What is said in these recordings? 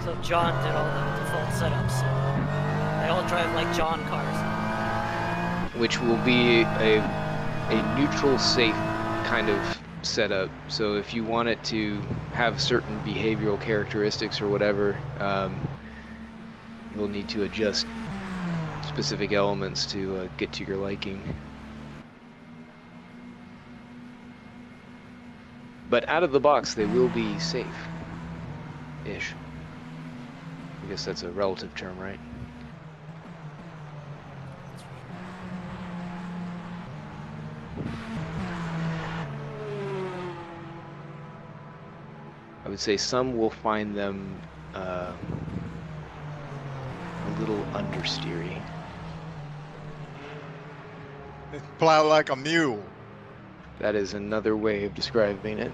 So John did all the default setups. They all drive like John cars. Which will be a neutral safe kind of setup. So if you want it to have certain behavioral characteristics or whatever, you'll need to adjust specific elements to get to your liking. But out of the box, they will be safe-ish. I guess that's a relative term, right? I would say some will find them a little understeery. Plow like a mule. That is another way of describing it.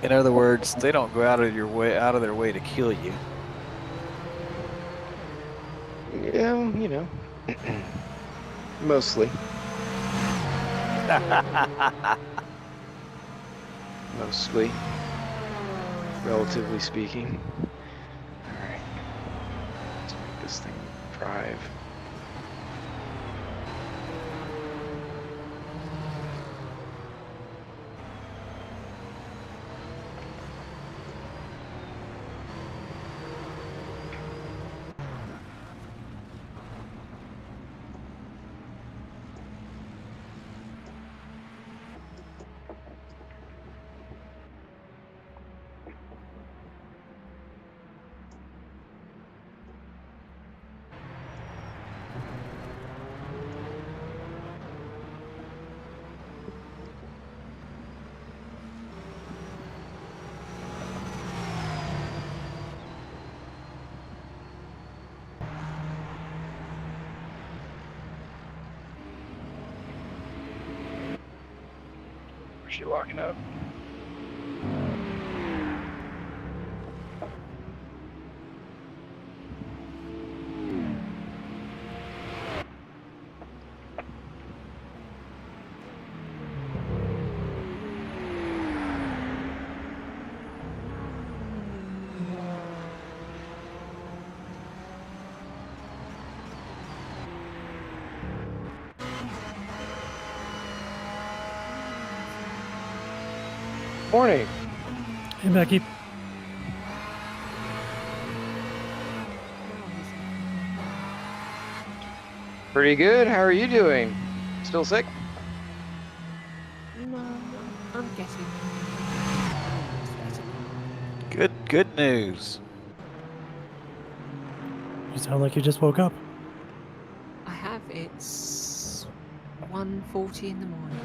In other words, they don't go out of their way to kill you. Yeah, you know, mostly. Mostly, relatively speaking. All right, let's make this thing drive. Where's she locking up? Morning. Hey, Becky. Pretty good. How are you doing? Still sick? No, I'm getting. Good news. You sound like you just woke up. I have. It's 1:40 in the morning.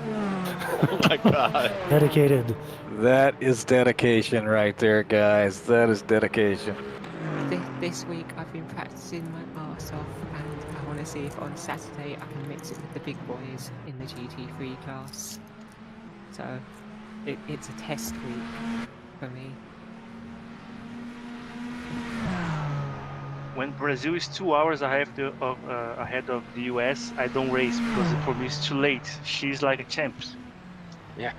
Oh my god. Dedicated. That is dedication right there, guys. That is dedication. This week I've been practicing my arse off, and I want to see if on Saturday I can mix it with the big boys in the GT3 class. So it's a test week for me. When Brazil is 2 hours ahead of the US, I don't race because for me it's too late. She's like a champ. Yeah.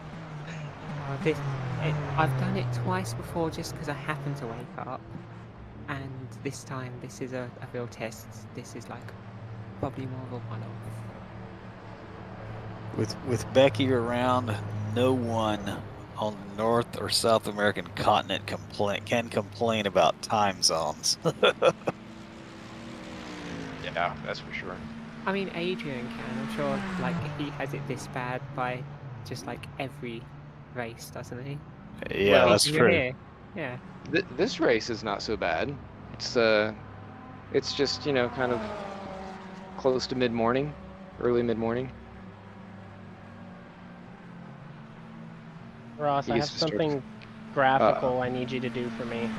I've done it twice before just because I happened to wake up, and this time this is a real test. This is like probably more of a one-off. With Becky around, no one on the North or South American continent can complain about time zones. Yeah, that's for sure. I mean, Adrian can. I'm sure, like, he has it this bad by just like every race, doesn't he? Yeah, Well, that's you're true. here. Yeah. This race is not so bad. It's just, you know, kind of close to mid-morning, early mid-morning. Ross, He I gets have to start- something graphical I need you to do for me.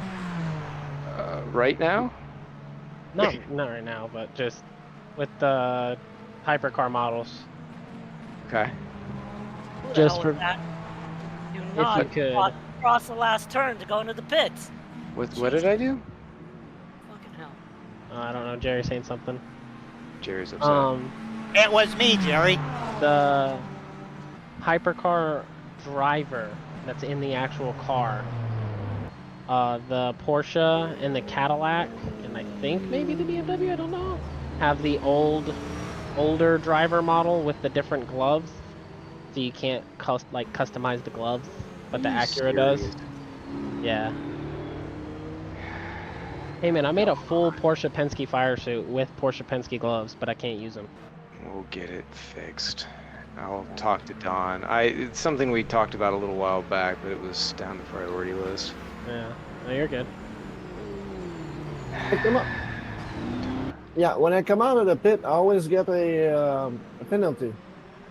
Right now? Not right now, but just with the hypercar models. Okay. Who the Just hell for- was that? Do you not could. cross the last turn to go into the pits. What did I do? Fucking hell. I don't know. Jerry's saying something. Jerry's upset. It was me, Jerry. The hypercar driver that's in the actual car. The Porsche and the Cadillac, and I think maybe the BMW, I don't know, have the older driver model with the different gloves, so you can't customize the gloves, but the Acura does. Yeah. Hey man, I made a full Porsche Penske fire suit with Porsche Penske gloves, but I can't use them. We'll get it fixed. I'll talk to Don. It's something we talked about a little while back, but it was down the priority list. Yeah, no, you're good. Come on. Yeah, when I come out of the pit, I always get a penalty.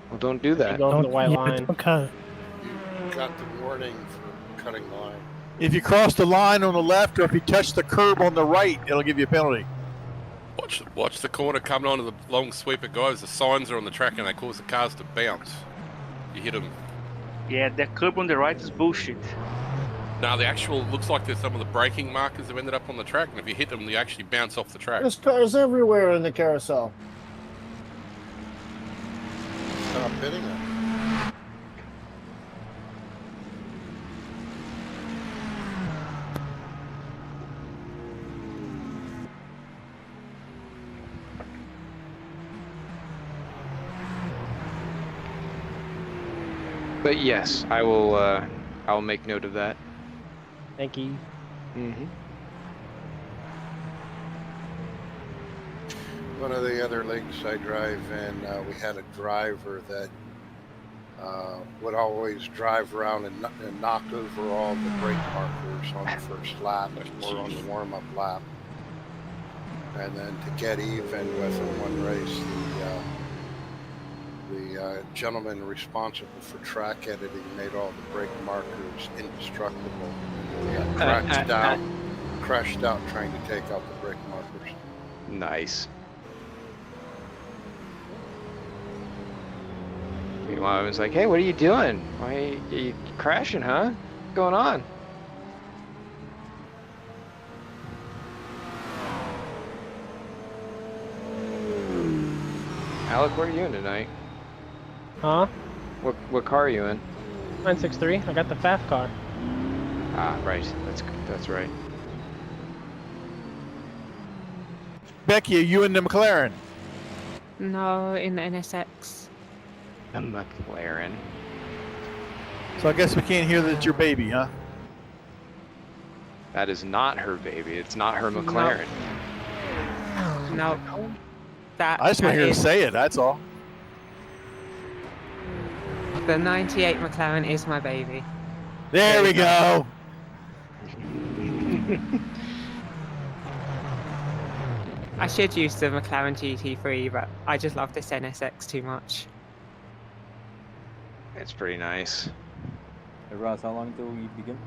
Well, don't do that. Go over the white yeah, line. don't cut. Got the warning for cutting the line. If you cross the line on the left or if you touch the curb on the right, it'll give you a penalty. Watch the corner coming onto the long sweeper, guys. The signs are on the track and they cause the cars to bounce. You hit them. Yeah, that curb on the right is bullshit. No, the actual looks like there's some of the braking markers have ended up on the track, and if you hit them, they actually bounce off the track. There's cars everywhere in the carousel. Stop hitting it. But yes, I will. I'll make note of that. Thank you. Mm-hmm. One of the other lakes I drive in, we had a driver that would always drive around and knock over all the brake markers on the first lap or on the warm-up lap. And then to get even with in one race, the gentleman responsible for track editing made all the brake markers indestructible. He got crashed out trying to take out the brake markers. Nice. Meanwhile, I was like, "Hey, what are you doing? Why are you crashing, huh? What's going on?" Alec, what are you in tonight? Huh? What car are you in? 963. I got the FAF car. Ah, right. That's right. Becky, are you in the McLaren? No, in the NSX. A McLaren. So I guess we can't hear that it's your baby, huh? That is not her baby. It's not her McLaren. No. That, I just want to hear her is- say it, that's all. The 98 McLaren is my baby. There we go. I should use the McLaren GT3, but I just love this NSX too much. It's pretty nice. Hey Ross, how long until we begin?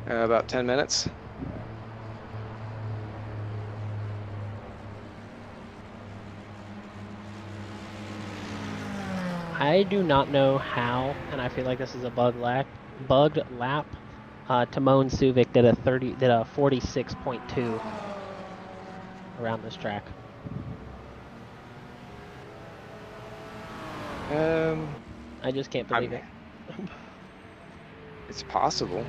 About 10 minutes. I do not know how, and I feel like this is a bugged lap. Timon Suvic did a 46.2 around this track. I just can't believe it. It's possible.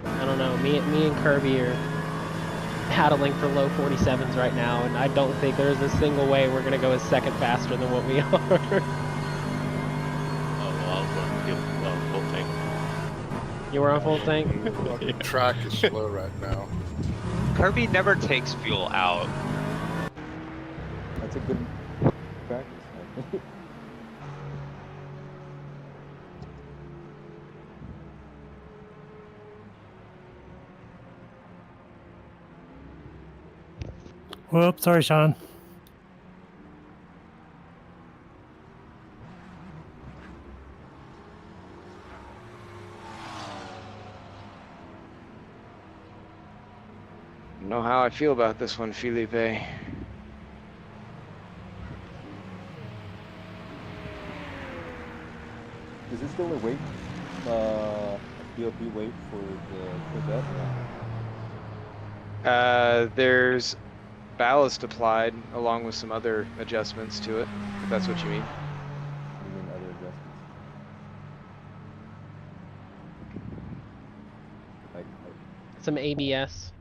I don't know. Me and Kirby are battling for low 47s right now, and I don't think there's a single way we're gonna go a second faster than what we are. Full tank. You were on full tank? The track is slow right now. Kirby never takes fuel out. That's a good practice. Whoops, sorry, Sean. I don't know how I feel about this one, Felipe. Is it still a weight BOP weight for the Corvette? There's ballast applied along with some other adjustments to it, if that's what you mean. You mean other adjustments? Like, Some ABS.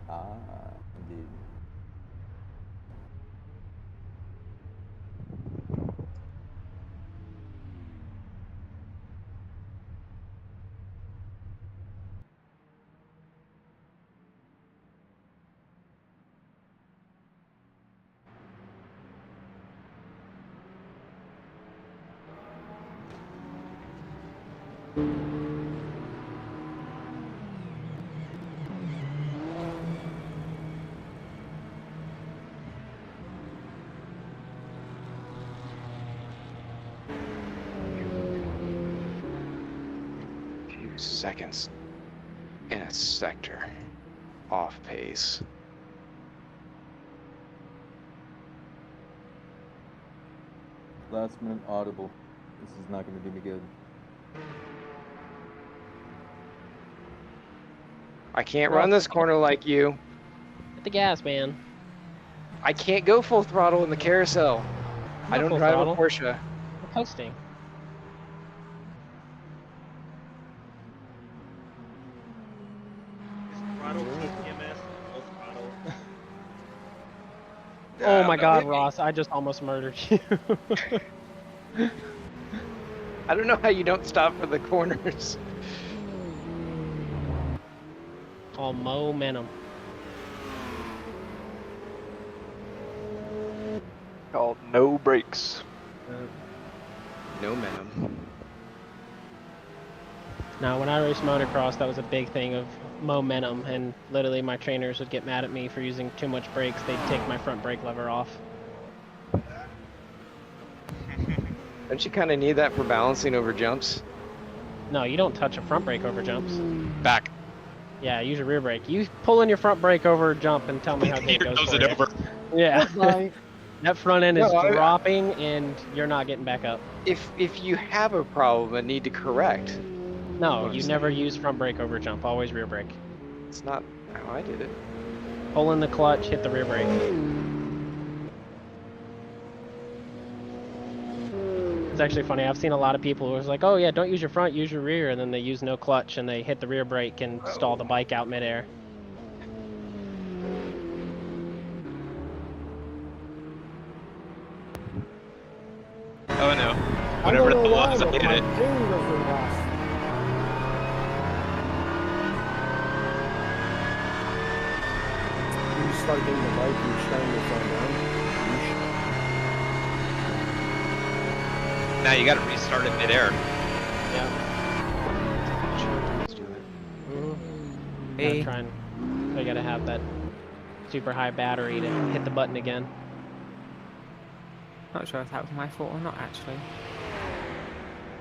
indeed. Few seconds in a sector off pace. Last minute audible. This is not going to do me good. I can't run this corner like you. Hit the gas, man. I can't go full throttle in the carousel. I'm I not don't full drive throttle. a Porsche. I'm coasting. Throttle, TPMS, full throttle. Oh my God, Ross! I just almost murdered you. I don't know how you don't stop for the corners. All momentum. Called no brakes. No momentum. Now, when I raced motocross, that was a big thing of momentum, and literally my trainers would get mad at me for using too much brakes. They'd take my front brake lever off. Don't you kind of need that for balancing over jumps? No, you don't touch a front brake over jumps. Back. Yeah, use your rear brake. You pull in your front brake over a jump and tell me how good it Here goes goes for it you. over. Yeah. Bye. That front end is No, dropping, and you're not getting back up. If you have a problem and need to correct, No, What you I'm never use front brake over jump. Always rear brake. it's not how I did it. Pull in the clutch, hit the rear brake. It's actually funny. I've seen a lot of people who's like, "Oh yeah, don't use your front, use your rear," and then they use no clutch and they hit the rear brake and stall the bike out midair. Oh no. I Whatever don't that know why, was, I but hit my it. ping doesn't last. You start getting the bike, you shine the front end. Now you gotta restart it midair. Yeah. Let's do it. Gotta try and I gotta have that super high battery to hit the button again. Not sure if that was my fault or not, actually.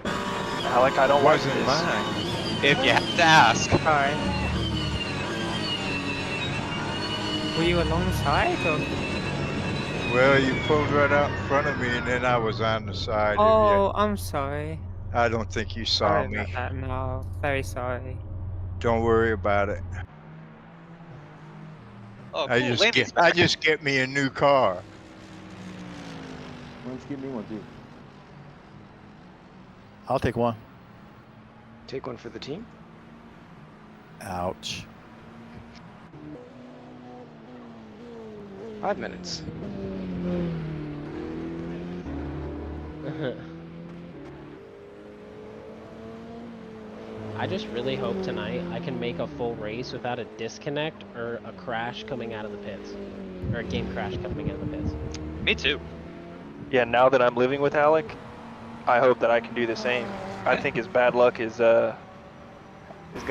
Alec, I don't like Wasn't this. mine. If you have to ask. Sorry. Were you alongside or? Well, you pulled right out in front of me, and then I was on the side of Oh, I'm sorry. you. I don't think you saw Sorry me. about that. No, very sorry. Don't worry about it. Oh, I cool. just Landy's get I back. just get me a new car. Why don't you give me one too? I'll take one. Take one for the team. Ouch. 5 minutes. I just really hope tonight I can make a full race without a disconnect or a crash coming out of the pits. Or a game crash coming out of the pits. Me too. Yeah, now that I'm living with Alec, I hope that I can do the same. I think his bad luck is gonna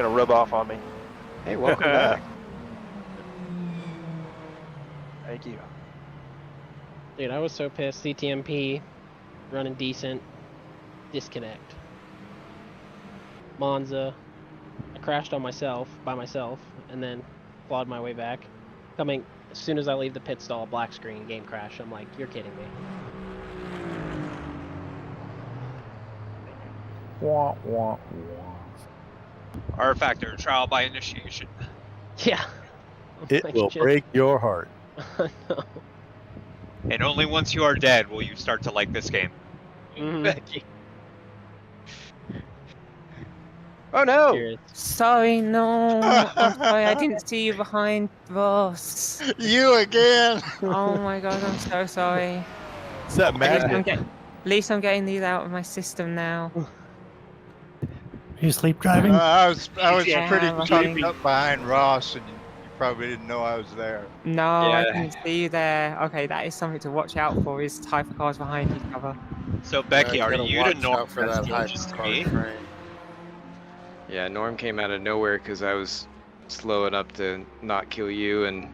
rub off on me. Hey, welcome back. Thank you. Dude, I was so pissed. CTMP, running decent, disconnect. Monza, I crashed on myself, by myself, and then clawed my way back. Coming, as soon as I leave the pit stall, black screen, game crash. I'm like, you're kidding me. Wah, wah, wah. R factor, trial by initiation. Yeah. It will break your heart. No. And only once you are dead will you start to like this game. Mhm. Oh no! Cheers. Sorry, no. I'm sorry, I didn't see you behind Ross. You again! Oh my god, I'm so sorry. It's that magnet. At least I'm getting these out of my system now. Are you sleep driving? I was Yeah, pretty I tucked think- up behind Ross, and you probably didn't know I was there. No, I Yeah. didn't see you there. Okay, that is something to watch out for, is hypercars behind each other. So Becky, are gotta you to watch Norm out for that just to me? hypercar train. Yeah, Norm came out of nowhere because I was slow enough to not kill you, and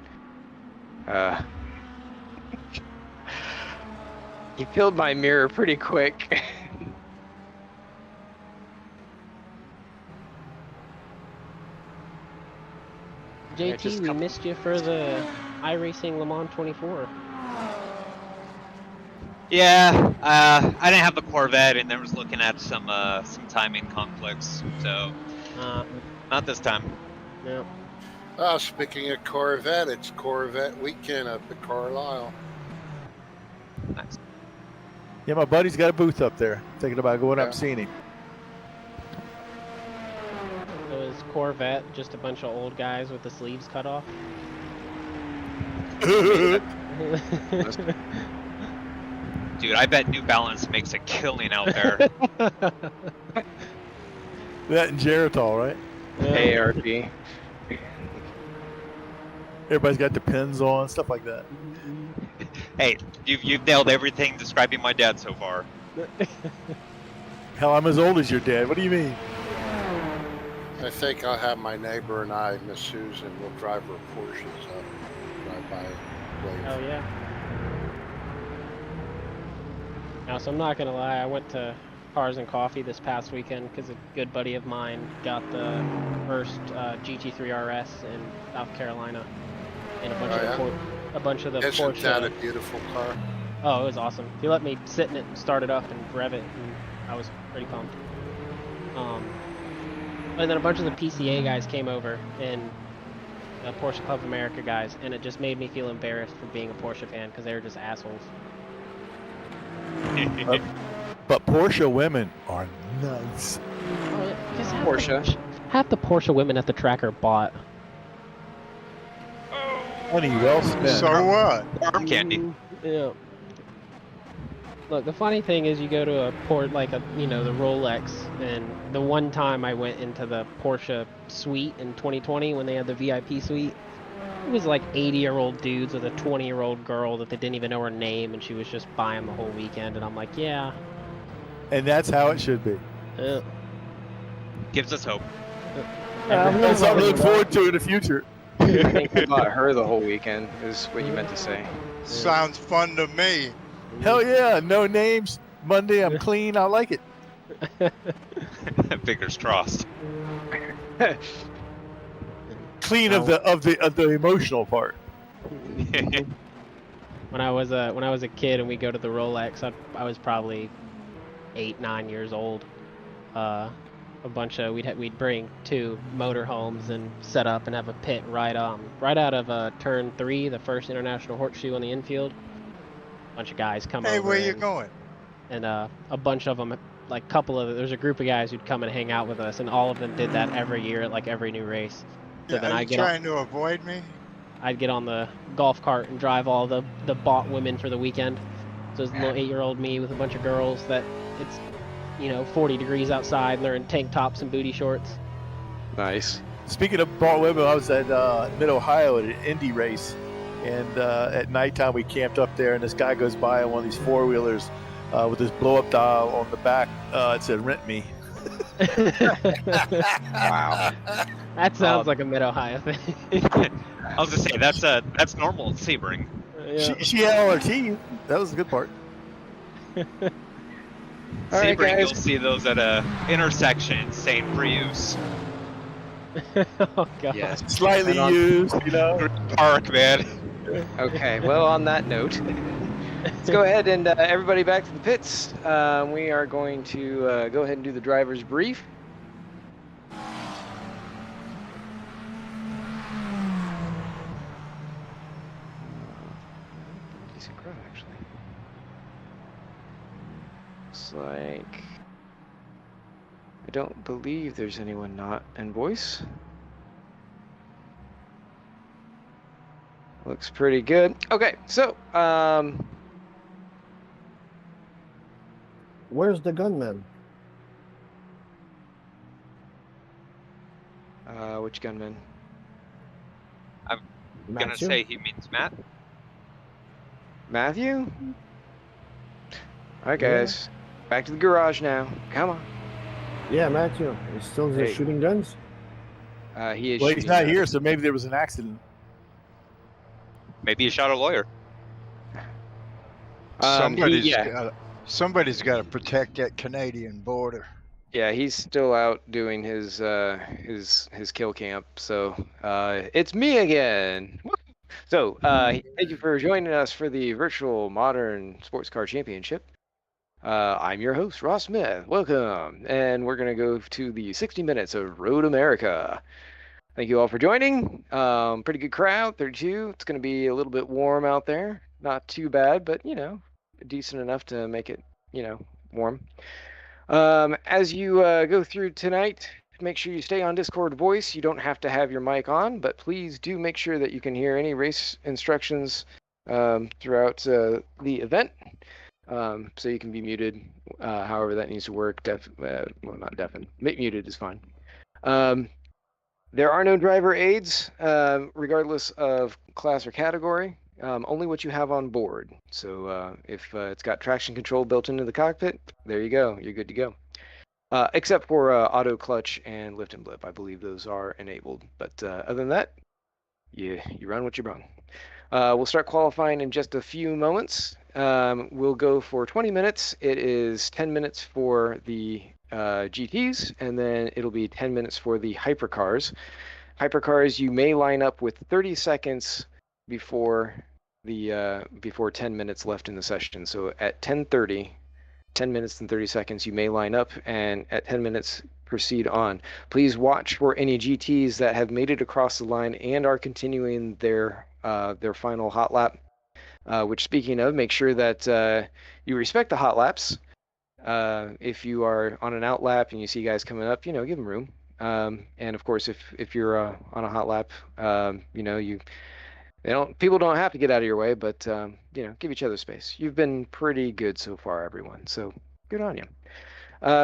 he killed my mirror pretty quick. Yeah, just JT, we missed you for the iRacing Le Mans 24. Yeah, I didn't have the Corvette, and I was looking at some timing conflicts, so not this time. Yeah. Speaking of Corvette, it's Corvette weekend up at Carlisle. Nice. Yeah, my buddy's got a booth up there. Thinking about going up and seeing him. So is Corvette just a bunch of old guys with the sleeves cut off? Dude, I bet New Balance makes a killing out there. That and Geritol, right? ARP. Everybody's got the pins on, stuff like that. Hey, you've nailed everything describing my dad so far. Hell, I'm as old as your dad. What do you mean? I think I'll have my neighbor and I, Miss Susan, will drive her Porsches up, drive by. Oh yeah. Now, so I'm not gonna lie, I went to Cars and Coffee this past weekend because a good buddy of mine got the first GT3 RS in South Carolina, and a bunch of the Isn't Porsche. that a beautiful car? Oh, it was awesome. He let me sit in it and start it up and rev it, and I was pretty pumped. And then a bunch of the PCA guys came over, and the Porsche Club of America guys, and it just made me feel embarrassed for being a Porsche fan because they were just assholes. But Porsche women are nice. Oh, just Porsche. Half the Porsche women at the track are bought. Money well spent. So what? Arm candy. Yeah. Look, the funny thing is, you go to a port like the Rolex, and the one time I went into the Porsche suite in 2020 when they had the VIP suite, it was like 80-year-old dudes with a 20-year-old girl that they didn't even know her name, and she was just buying the whole weekend, and I'm like, yeah. And that's how it should be. Yeah. Gives us hope. That's something to look forward to in the future. I bought her the whole weekend, is what you meant to say. Sounds fun to me. Hell yeah, no names. Monday I'm clean. I like it. Fingers crossed. Clean of the emotional part. When I was a kid and we go to the Rolex, I was probably 8-9 years old. We'd bring 2 motorhomes and set up and have a pit right out of turn 3, the first international horseshoe on the infield. A bunch of guys come over. Hey, where you going? And a bunch of them, there's a group of guys who'd come and hang out with us, and all of them did that every year at like every new race. So then Are you trying to avoid me? I'd get on the golf cart and drive all the bought women for the weekend. So it's little 8-year-old me with a bunch of girls that it's 40 degrees outside and they're in tank tops and booty shorts. Nice. Speaking of bought women, I was at Mid-Ohio at an Indy race, and at nighttime we camped up there, and this guy goes by on one of these four-wheelers with this blow-up dial on the back. It said, "Rent me." Wow. That sounds like a Mid-Ohio thing. I was gonna say that's normal in Sebring. Yeah. She had all her teeth. That was the good part. All right, Sebring, guys. you'll see those at a intersection saying free use. Oh god. Yeah. Slightly used, Park, man. Okay, well, on that note, let's go ahead and everybody back to the pits. We are going to go ahead and do the driver's brief. looks like I don't believe there's anyone not in voice. Looks pretty good. Okay, so Where's the gunman? which gunman? I'm gonna Matthew? say he means Matt. Matthew? All right, Yeah. guys, back to the garage now. Come on. Yeah, Matthew. He's still Hey. shooting guns? He is. Well, he's shooting not guns. here, so maybe there was an accident. Maybe he shot a lawyer. Somebody's got to protect that Canadian border. Yeah, he's still out doing his kill camp. So it's me again. So thank you for joining us for the virtual modern sports car championship. I'm your host, Ross Smith. Welcome, and we're gonna go to the 60 minutes of Road America. Thank you all for joining. Pretty good crowd, 32. It's gonna be a little bit warm out there. Not too bad, but decent enough to make it warm. As you go through tonight, make sure you stay on Discord voice. You don't have to have your mic on, but please do make sure that you can hear any race instructions throughout the event. So you can be muted, however that needs to work. Well, not deafen. Muted is fine. There are no driver aids, regardless of class or category. Only what you have on board. So if it's got traction control built into the cockpit, there you go. You're good to go. Except for auto clutch and lift and blip. I believe those are enabled. But other than that, you run what you brung. We'll start qualifying in just a few moments. We'll go for 20 minutes. It is 10 minutes for the GTs, and then it'll be 10 minutes for the Hypercars. Hypercars, you may line up with 30 seconds before 10 minutes left in the session. So at 10:30, 10 minutes and 30 seconds, you may line up, and at 10 minutes, proceed on. Please watch for any GTs that have made it across the line and are continuing their final hot lap. Which, speaking of, make sure that you respect the hot laps. If you are on an out lap and you see guys coming up, give them room. And of course, if you're on a hot lap, people don't have to get out of your way, but give each other space. You've been pretty good so far, everyone. So good on you.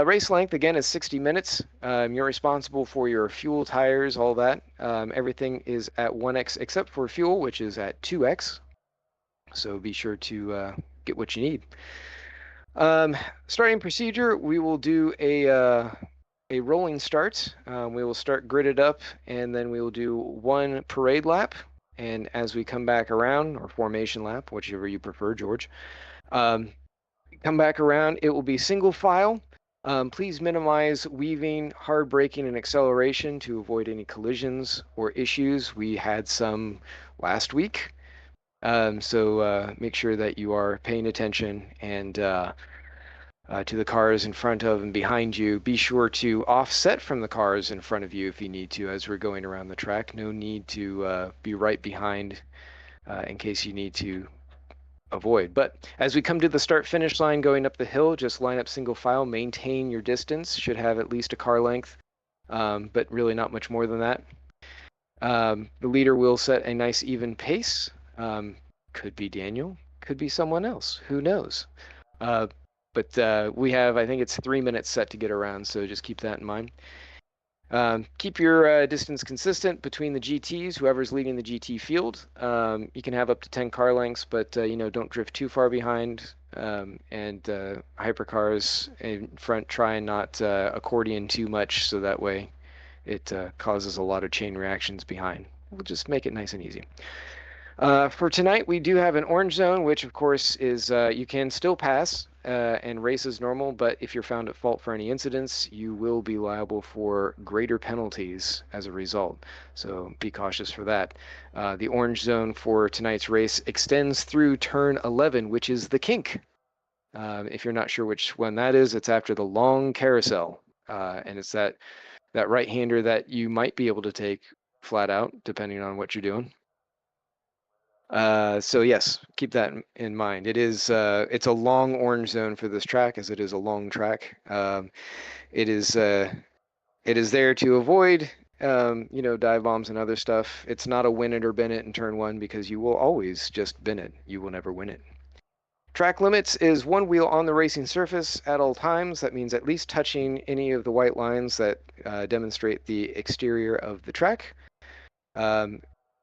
Race length again is 60 minutes. You're responsible for your fuel, tires, all that. Everything is at 1x except for fuel, which is at 2x. So be sure to get what you need. Starting procedure, we will do a rolling start. We will start gridded up, and then we will do one parade lap. And as we come back around, or formation lap, whichever you prefer, George, come back around, it will be single file. Please minimize weaving, hard braking, and acceleration to avoid any collisions or issues. We had some last week. So make sure that you are paying attention and to the cars in front of and behind you. Be sure to offset from the cars in front of you if you need to as we're going around the track. No need to be right behind in case you need to avoid. But as we come to the start-finish line going up the hill, just line up single file, maintain your distance. Should have at least a car length, but really not much more than that. The leader will set a nice even pace. Could be Daniel, could be someone else, who knows? But we have, I think it's 3 minutes set to get around, so just keep that in mind. Keep your distance consistent between the GTs, whoever's leading the GT field. You can have up to 10 car lengths, but don't drift too far behind. And Hypercars in front, try and not accordion too much, so that way it causes a lot of chain reactions behind. We'll just make it nice and easy. For tonight, we do have an orange zone, which of course is you can still pass and race as normal, but if you're found at fault for any incidents, you will be liable for greater penalties as a result. So be cautious for that. The orange zone for tonight's race extends through turn 11, which is the kink. If you're not sure which one that is, it's after the long carousel, and it's that right-hander that you might be able to take flat out, depending on what you're doing. So yes, keep that in mind. It's a long orange zone for this track, as it is a long track. It is there to avoid dive bombs and other stuff. It's not a win it or bin it in turn one, because you will always just bin it. You will never win it. Track limits is one wheel on the racing surface at all times. That means at least touching any of the white lines that demonstrate the exterior of the track.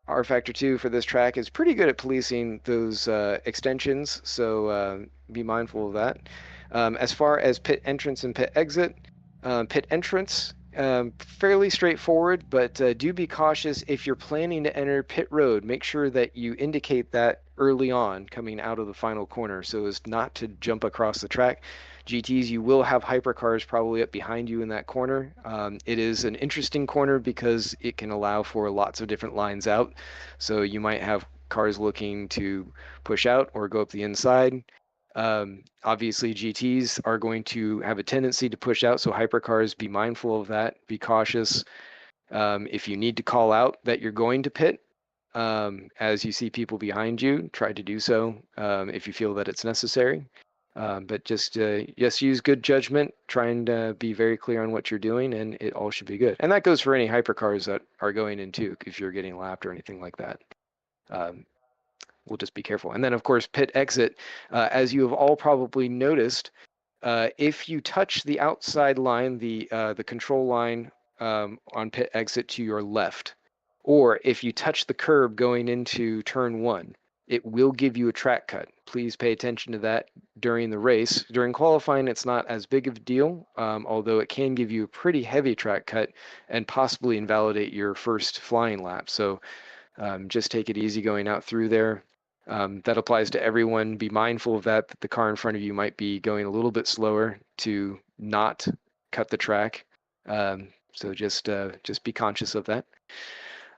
R Factor 2 for this track is pretty good at policing those extensions, so be mindful of that. As far as pit entrance and pit exit, pit entrance, fairly straightforward, but do be cautious if you're planning to enter pit road. Make sure that you indicate that early on coming out of the final corner so as not to jump across the track. GTs, you will have hypercars probably up behind you in that corner. It is an interesting corner because it can allow for lots of different lines out. So you might have cars looking to push out or go up the inside. Obviously, GTs are going to have a tendency to push out, so hypercars, be mindful of that. Be cautious. If you need to call out that you're going to pit, as you see people behind you, try to do so if you feel that it's necessary. But just use good judgment. Try and be very clear on what you're doing, and it all should be good. And that goes for any hypercars that are going in too, if you're getting lapped or anything like that. We'll just be careful. And then, of course, pit exit. As you have all probably noticed, if you touch the outside line, the control line on pit exit to your left, or if you touch the curb going into turn one, it will give you a track cut. Please pay attention to that during the race. During qualifying, it's not as big of a deal, although it can give you a pretty heavy track cut and possibly invalidate your first flying lap. So just take it easy going out through there. That applies to everyone. Be mindful of that the car in front of you might be going a little bit slower to not cut the track. So just be conscious of that.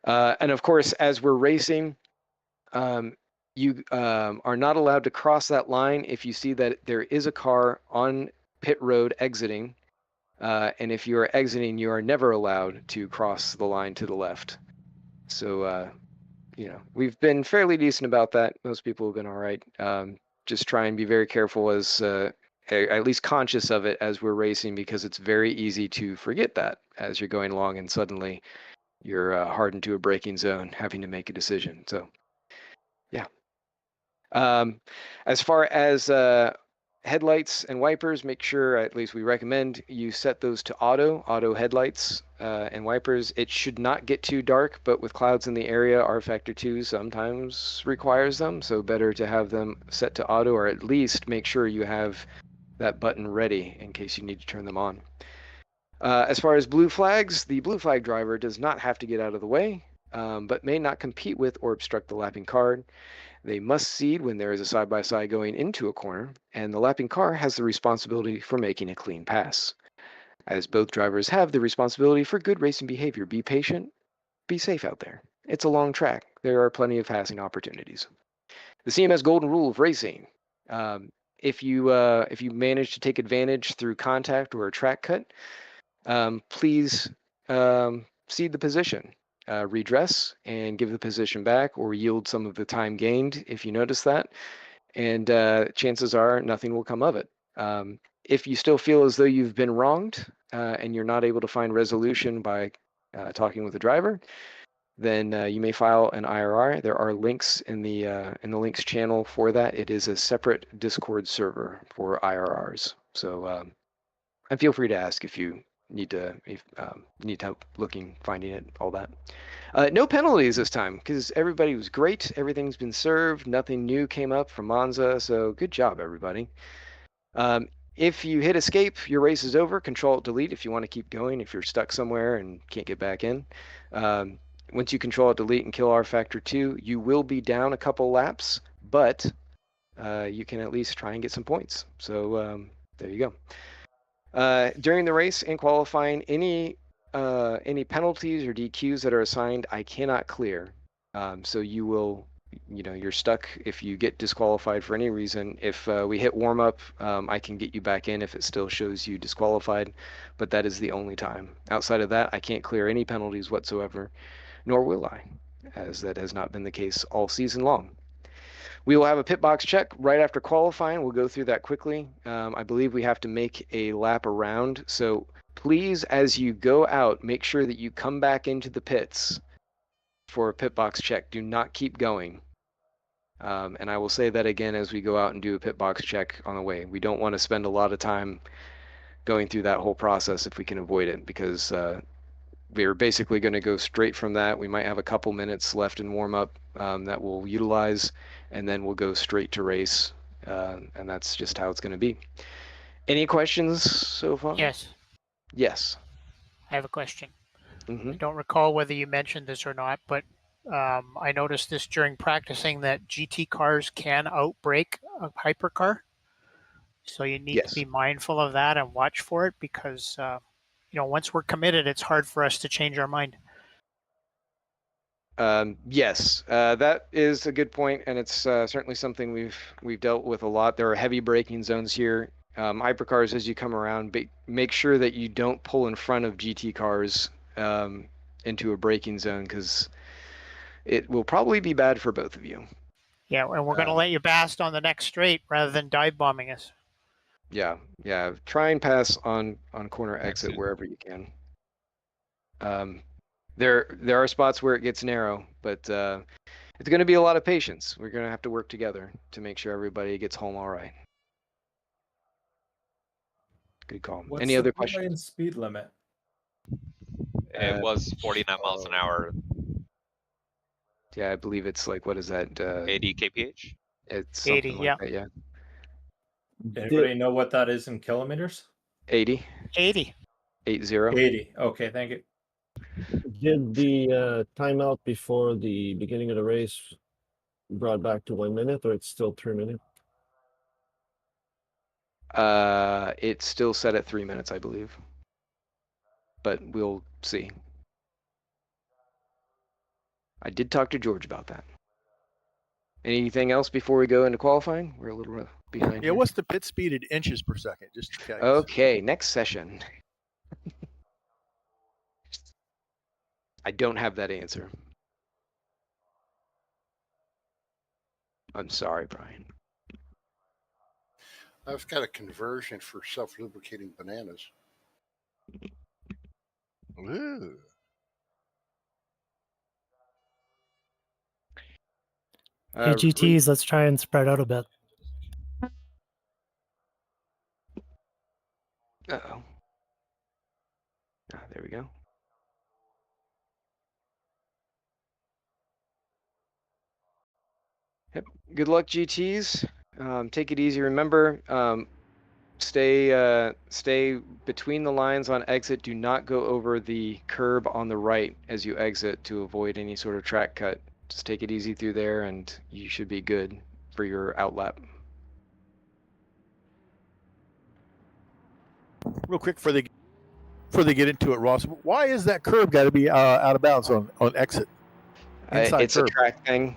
And of course, as we're racing, you are not allowed to cross that line if you see that there is a car on pit road exiting. And if you are exiting, you are never allowed to cross the line to the left. So, we've been fairly decent about that. Most people have been all right. Just try and be very careful at least conscious of it as we're racing, because it's very easy to forget that as you're going along and suddenly you're hardened to a braking zone, having to make a decision. So, yeah. As far as headlights and wipers, make sure, at least we recommend, you set those to auto headlights and wipers. It should not get too dark, but with clouds in the area, R Factor 2 sometimes requires them, so better to have them set to auto, or at least make sure you have that button ready in case you need to turn them on. As far as blue flags, the blue flag driver does not have to get out of the way, but may not compete with or obstruct the lapping car. They must seed when there is a side-by-side going into a corner, and the lapping car has the responsibility for making a clean pass. As both drivers have the responsibility for good racing behavior. Be patient, be safe out there. It's a long track. There are plenty of passing opportunities. The CMS golden rule of racing. If you manage to take advantage through contact or a track cut, please cede the position. Redress and give the position back, or yield some of the time gained if you notice that, and chances are nothing will come of it. If you still feel as though you've been wronged and you're not able to find resolution by talking with the driver, then you may file an IRR. There are links in the links channel for that. It is a separate Discord server for IRRs. So and feel free to ask if you need help finding it, all that. No penalties this time, because everybody was great. Everything's been served. Nothing new came up from Monza, so good job, everybody. If you hit escape, your race is over. Control-Alt-Delete if you want to keep going, if you're stuck somewhere and can't get back in. Once you Control-Alt-Delete and kill R Factor 2, you will be down a couple laps, but you can at least try and get some points. So there you go. During the race and qualifying, any penalties or DQs that are assigned, I cannot clear. So you're stuck if you get disqualified for any reason. If we hit warm up, I can get you back in if it still shows you disqualified, but that is the only time. Outside of that, I can't clear any penalties whatsoever, nor will I. as that has not been the case all season long. We will have a pit box check right after qualifying. We'll go through that quickly. I believe we have to make a lap around. So please, as you go out, make sure that you come back into the pits for a pit box check. Do not keep going. And I will say that again as we go out and do a pit box check on the way. We don't want to spend a lot of time going through that whole process if we can avoid it, because we're basically going to go straight from that. We might have a couple minutes left in warm up that we'll utilize, and then we'll go straight to race. And that's just how it's going to be. Any questions so far? Yes. Yes. I have a question. Mm-hmm. I don't recall whether you mentioned this or not, but I noticed this during practicing that GT cars can outbrake a hypercar. So you need to be mindful of that and watch for it, because once we're committed, it's hard for us to change our mind. Yes, that is a good point, and it's certainly something we've dealt with a lot. There are heavy braking zones here. Hypercars, as you come around, make sure that you don't pull in front of GT cars into a braking zone, because it will probably be bad for both of you. Yeah, and we're going to let you bast on the next straight rather than dive bombing us. Yeah. Try and pass on corner exit wherever you can. There are spots where it gets narrow, but it's going to be a lot of patience. We're going to have to work together to make sure everybody gets home all right. Good call. What's Any other the questions? plane speed limit? It was 49 miles an hour. Yeah, I believe it's like, what is that? 80 kph? It's something 80, like yeah. that, yeah. Anybody know what that is in kilometers? 80. 80. 80. 80. Okay, thank you. Did the timeout before the beginning of the race brought back to 1 minute, or it's still 3 minutes? It's still set at 3 minutes, I believe. But we'll see. I did talk to George about that. Anything else before we go into qualifying? We're a little behind. Yeah, here. what's the pit speed in inches per second? Just to check. Okay, next session. I don't have that answer. I'm sorry, Brian. I've got a conversion for self-lubricating bananas. Ooh. Hey, GTs, let's try and spread out a bit. Uh-oh. There we go. Yep. Good luck, GTs. Take it easy. Remember, stay between the lines on exit. Do not go over the curb on the right as you exit to avoid any sort of track cut. Just take it easy through there, and you should be good for your outlap. Real quick before they get into it, Ross, why is that curb got to be out of bounds on exit? It's curb. a track thing.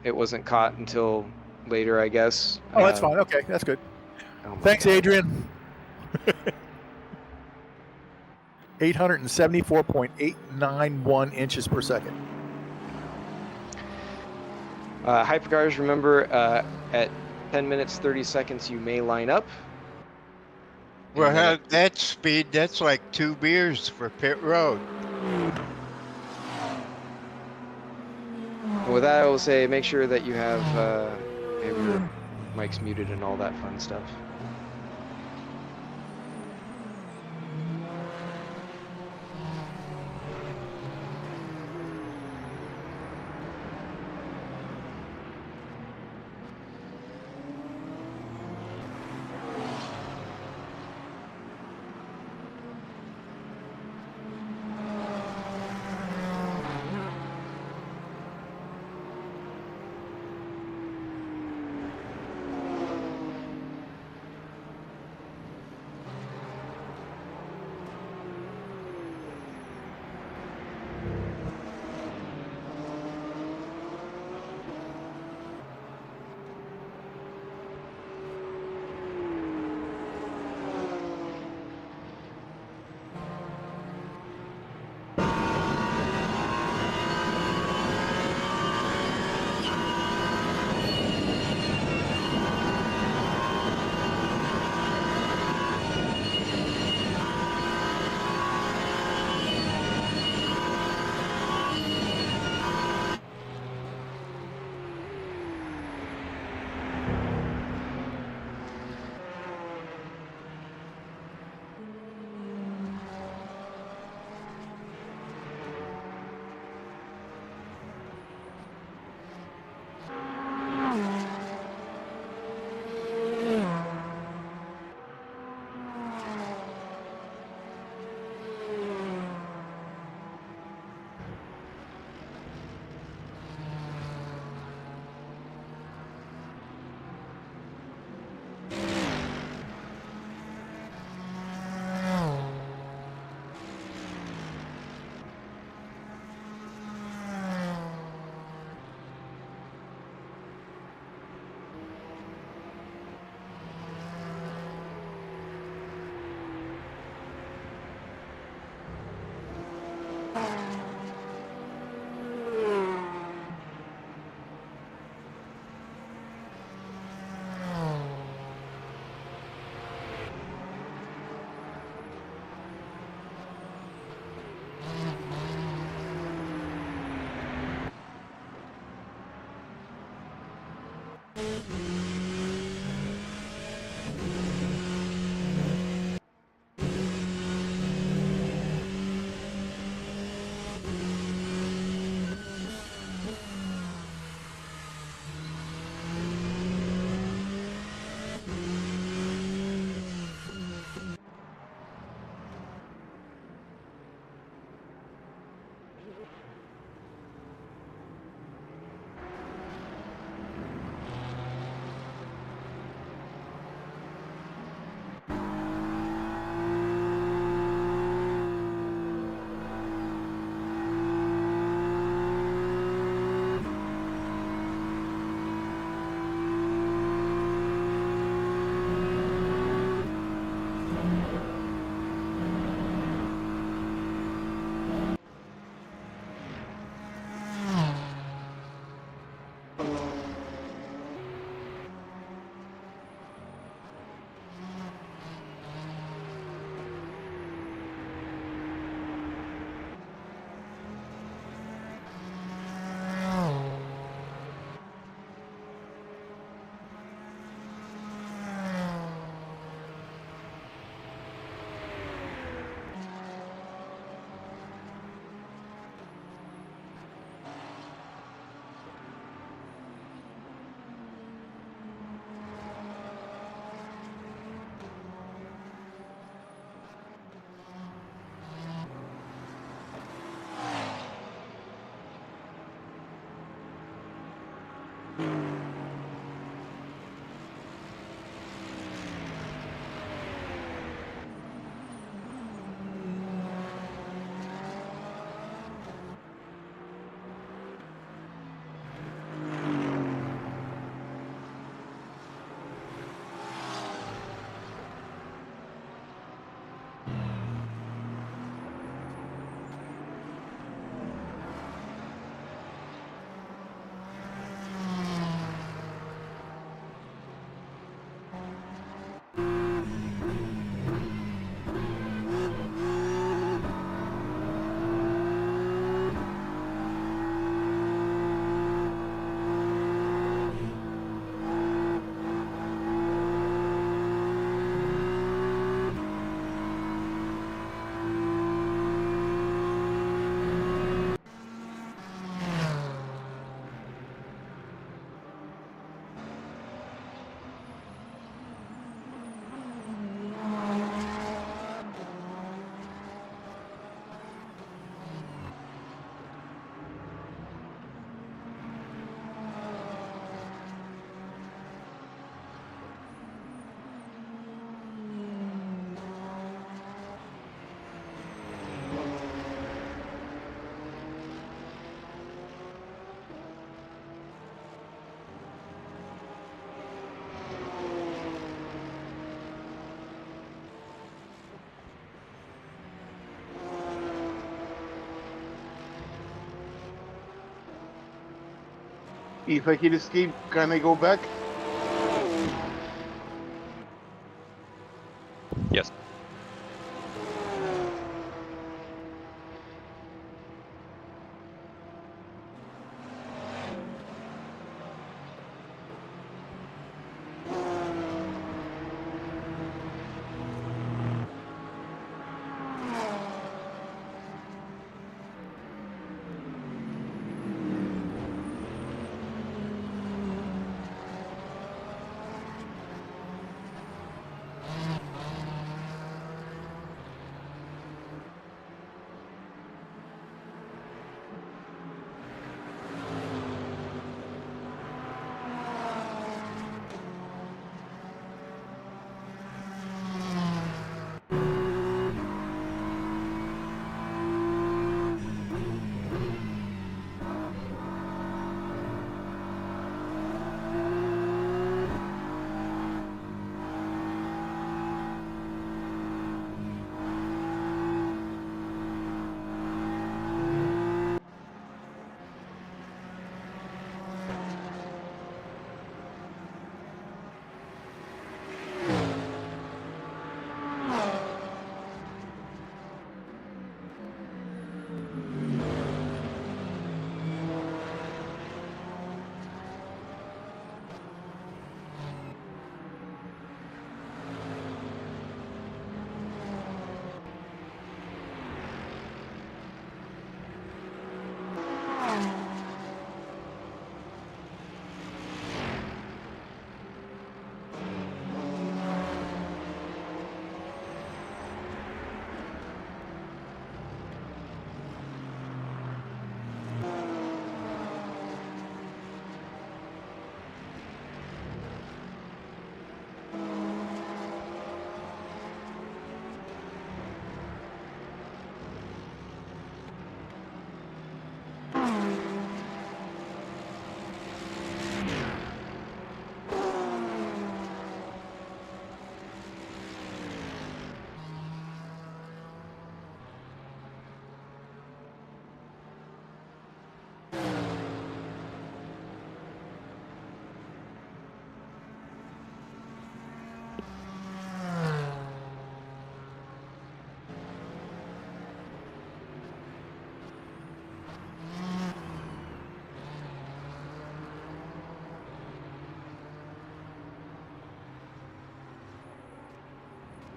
It wasn't caught until later, I guess. Oh, that's fine. Okay, that's good. Thanks, Adrian. 874.891 inches per second. Hypercars, remember, at 10 minutes, 30 seconds, you may line up. Well, at that speed, that's like 2 beers for pit road. And with that, I will say, make sure that you have your mics muted and all that fun stuff. If I hit escape, can I go back? Yes.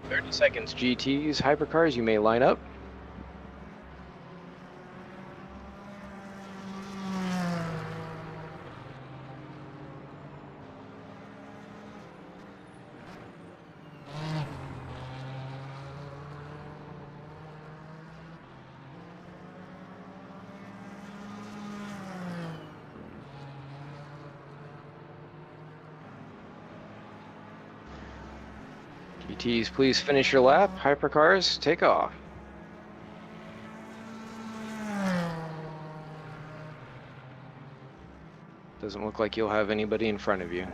30 seconds, GTs, Hypercars, you may line up. GTs, please finish your lap. Hypercars, take off. Doesn't look like you'll have anybody in front of you.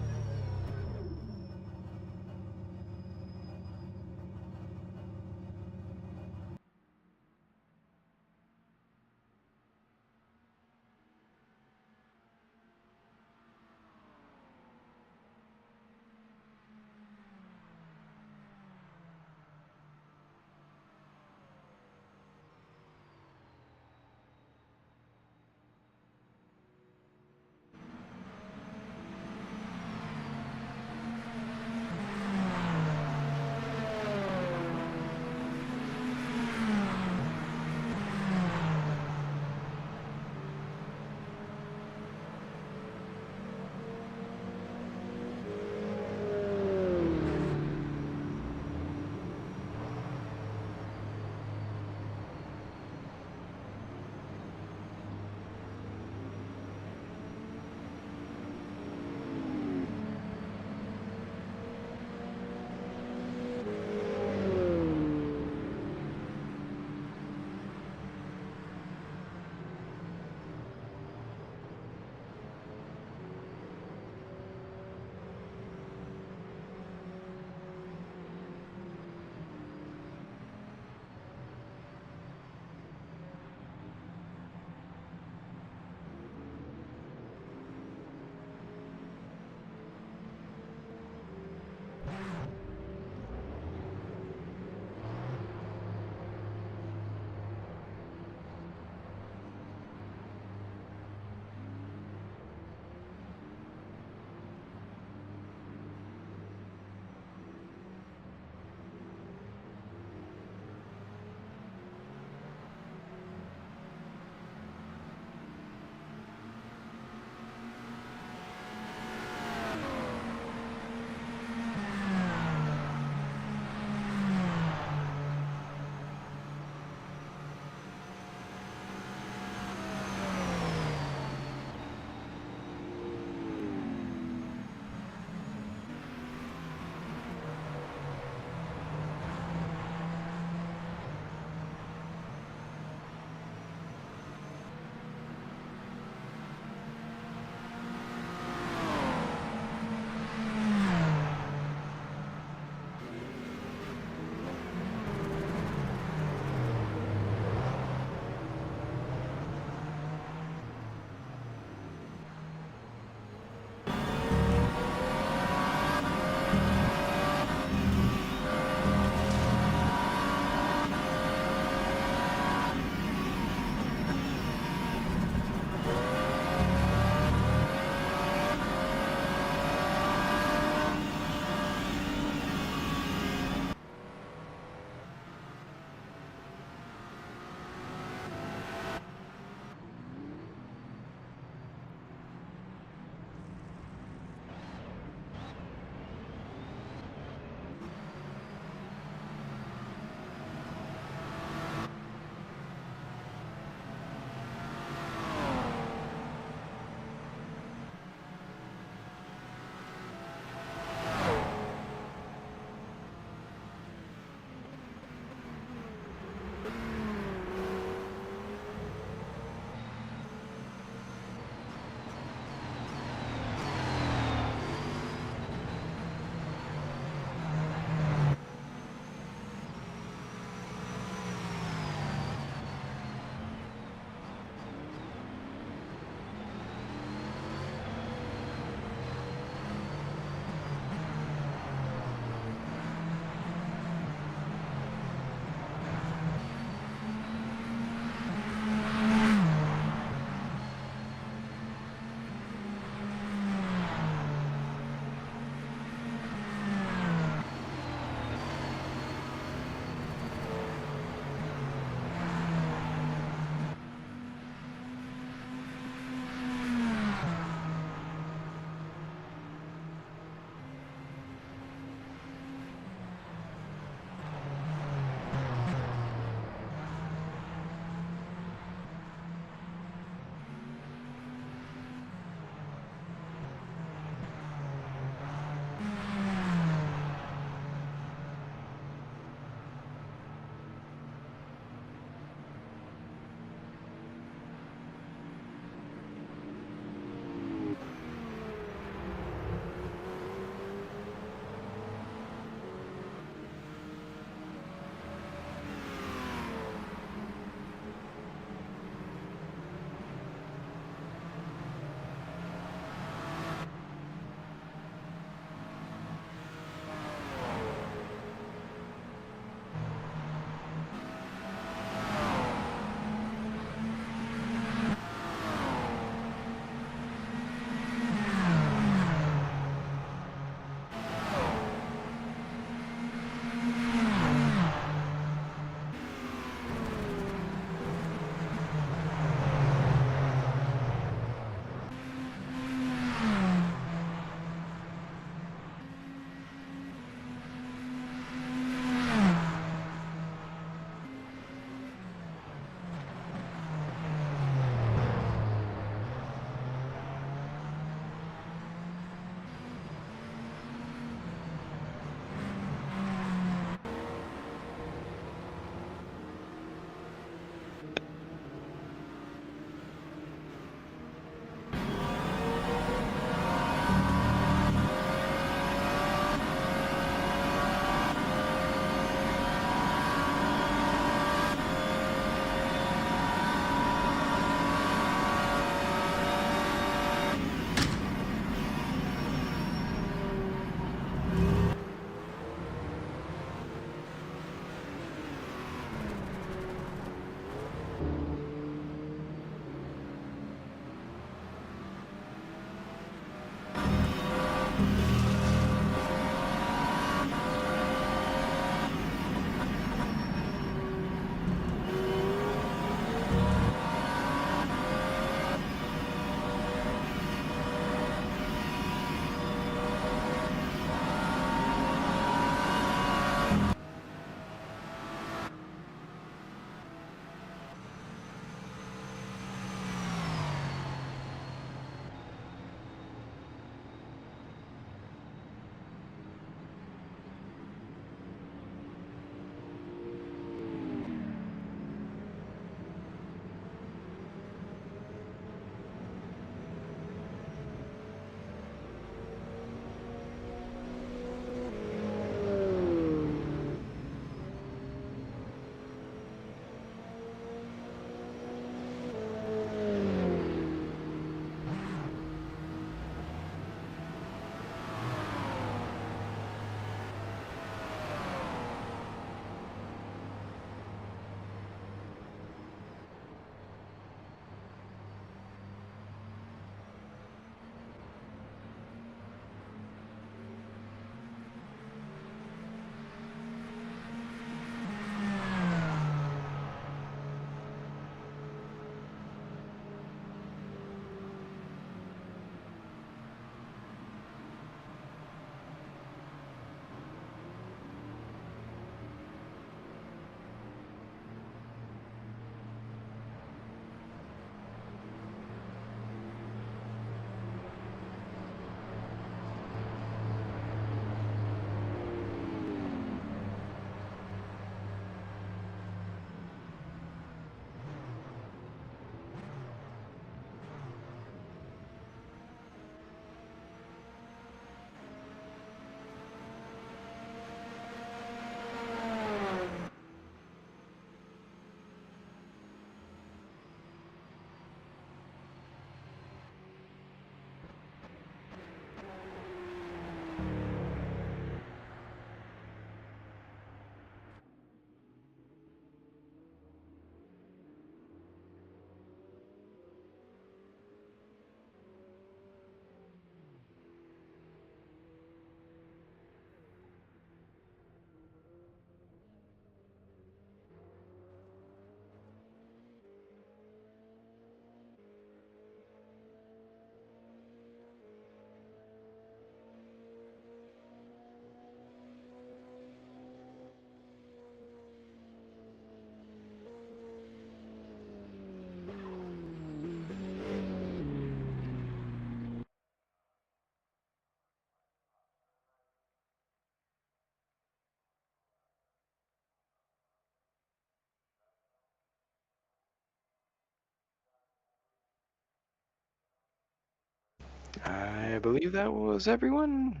I believe that was everyone.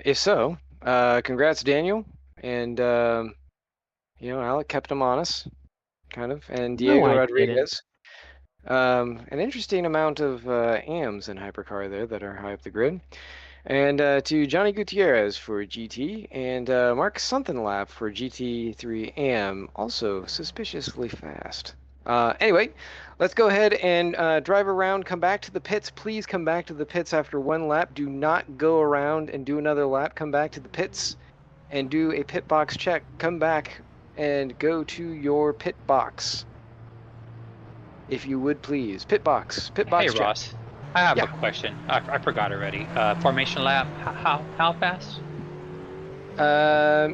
If so, congrats, Daniel, and Alec kept him honest, kind of, and Diego No, I Rodriguez. An interesting amount of AMs in Hypercar there that are high up the grid. And to Johnny Gutierrez for GT, and Mark Sunkenlap for GT3 AM, also suspiciously fast. Anyway, let's go ahead and drive around, come back to the pits. Please come back to the pits after one lap. Do not go around and do another lap. Come back to the pits and do a pit box check. Come back and go to your pit box. If you would please. Pit box check. Ross, I have a question. I forgot already. Formation lap, how fast?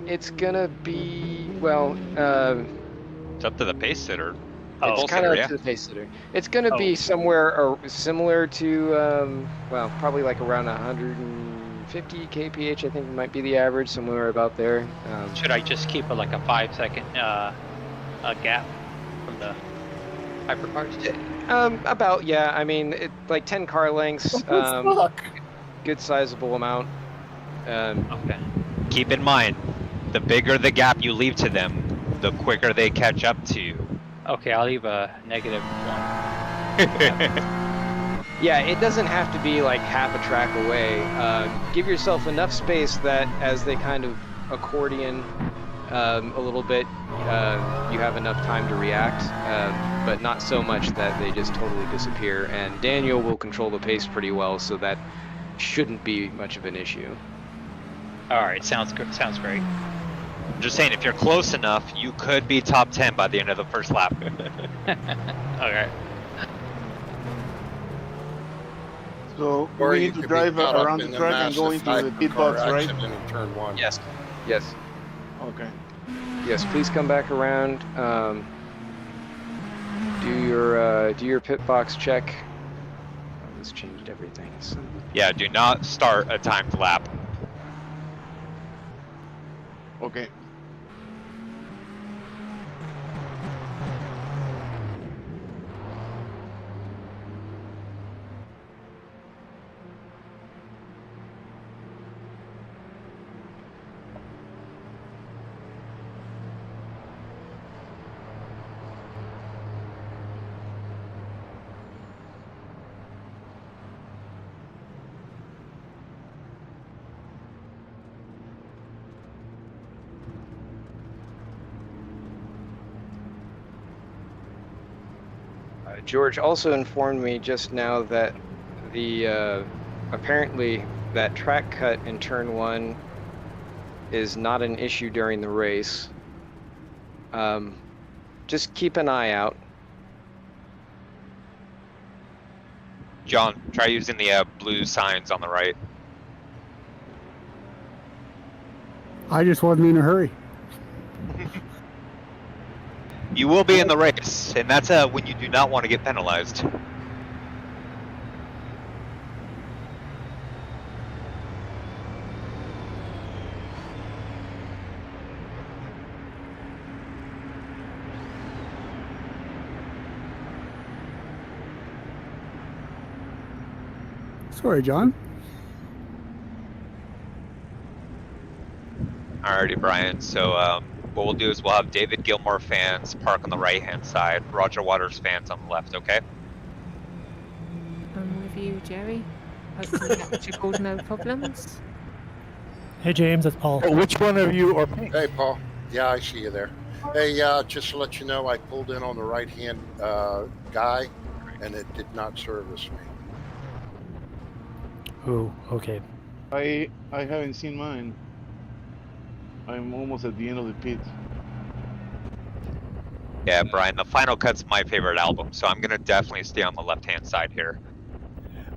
It's gonna be, well, it's up to the pace sitter. It's kind of up to the pace sitter. It's gonna be somewhere similar to, well, probably like around 150 kph. I think might be the average, somewhere about there. Should I just keep like a 5-second gap from the Hypercars? About, yeah. I mean, like 10 car lengths. Good sizable amount. Okay. Keep in mind, the bigger the gap you leave to them, the quicker they catch up to you. Okay, I'll leave a -1. Yeah, it doesn't have to be like half a track away. Give yourself enough space that as they kind of accordion a little bit, you have enough time to react, but not so much that they just totally disappear. And Daniel will control the pace pretty well, so that shouldn't be much of an issue. All right, sounds good. Sounds great. I'm just saying, if you're close enough, you could be top 10 by the end of the first lap. Okay. So Or we you need to could be drive caught up around in the track and go massive into the pit hypercar box, right? accident in turn 1. Yes. Yes. Okay. Yes, please come back around. Do your pit box check. Oh, this changed everything. So... Yeah, do not start a timed lap. Okay. George also informed me just now that the apparently that track cut in turn 1 is not an issue during the race. Just keep an eye out. John, try using the blue signs on the right. I just wasn't in a hurry. You will be in the race, and that's when you do not want to get penalized. Sorry, John. Alrighty, Brian. So what we'll do is we'll have David Gilmore fans park on the right-hand side, Roger Waters fans on the left, okay? I'm with you, Jerry. Hopefully that's your no problems. Hey, James, it's Paul. Oh, which one of you are pink? Hey, Paul. Yeah, I see you there. Hey, just to let you know, I pulled in on the right-hand guy, and it did not service me. Oh, okay. I haven't seen mine. I'm almost at the end of the pit. Yeah, Brian, the Final Cut's my favorite album, so I'm going to definitely stay on the left-hand side here.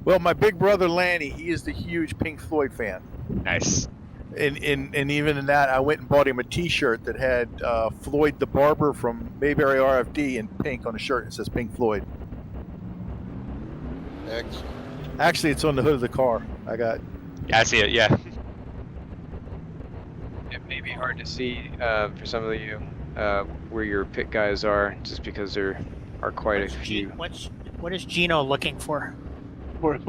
Well, my big brother Lanny, he is the huge Pink Floyd fan. Nice. And even in that, I went and bought him a T-shirt that had Floyd the Barber from Mayberry RFD in pink on the shirt. It says Pink Floyd. Excellent. Actually, it's on the hood of the car. Yeah, I see it, yeah. It may be hard to see for some of you where your pit guys are, just because they're are quite a few. What is Gino looking for? For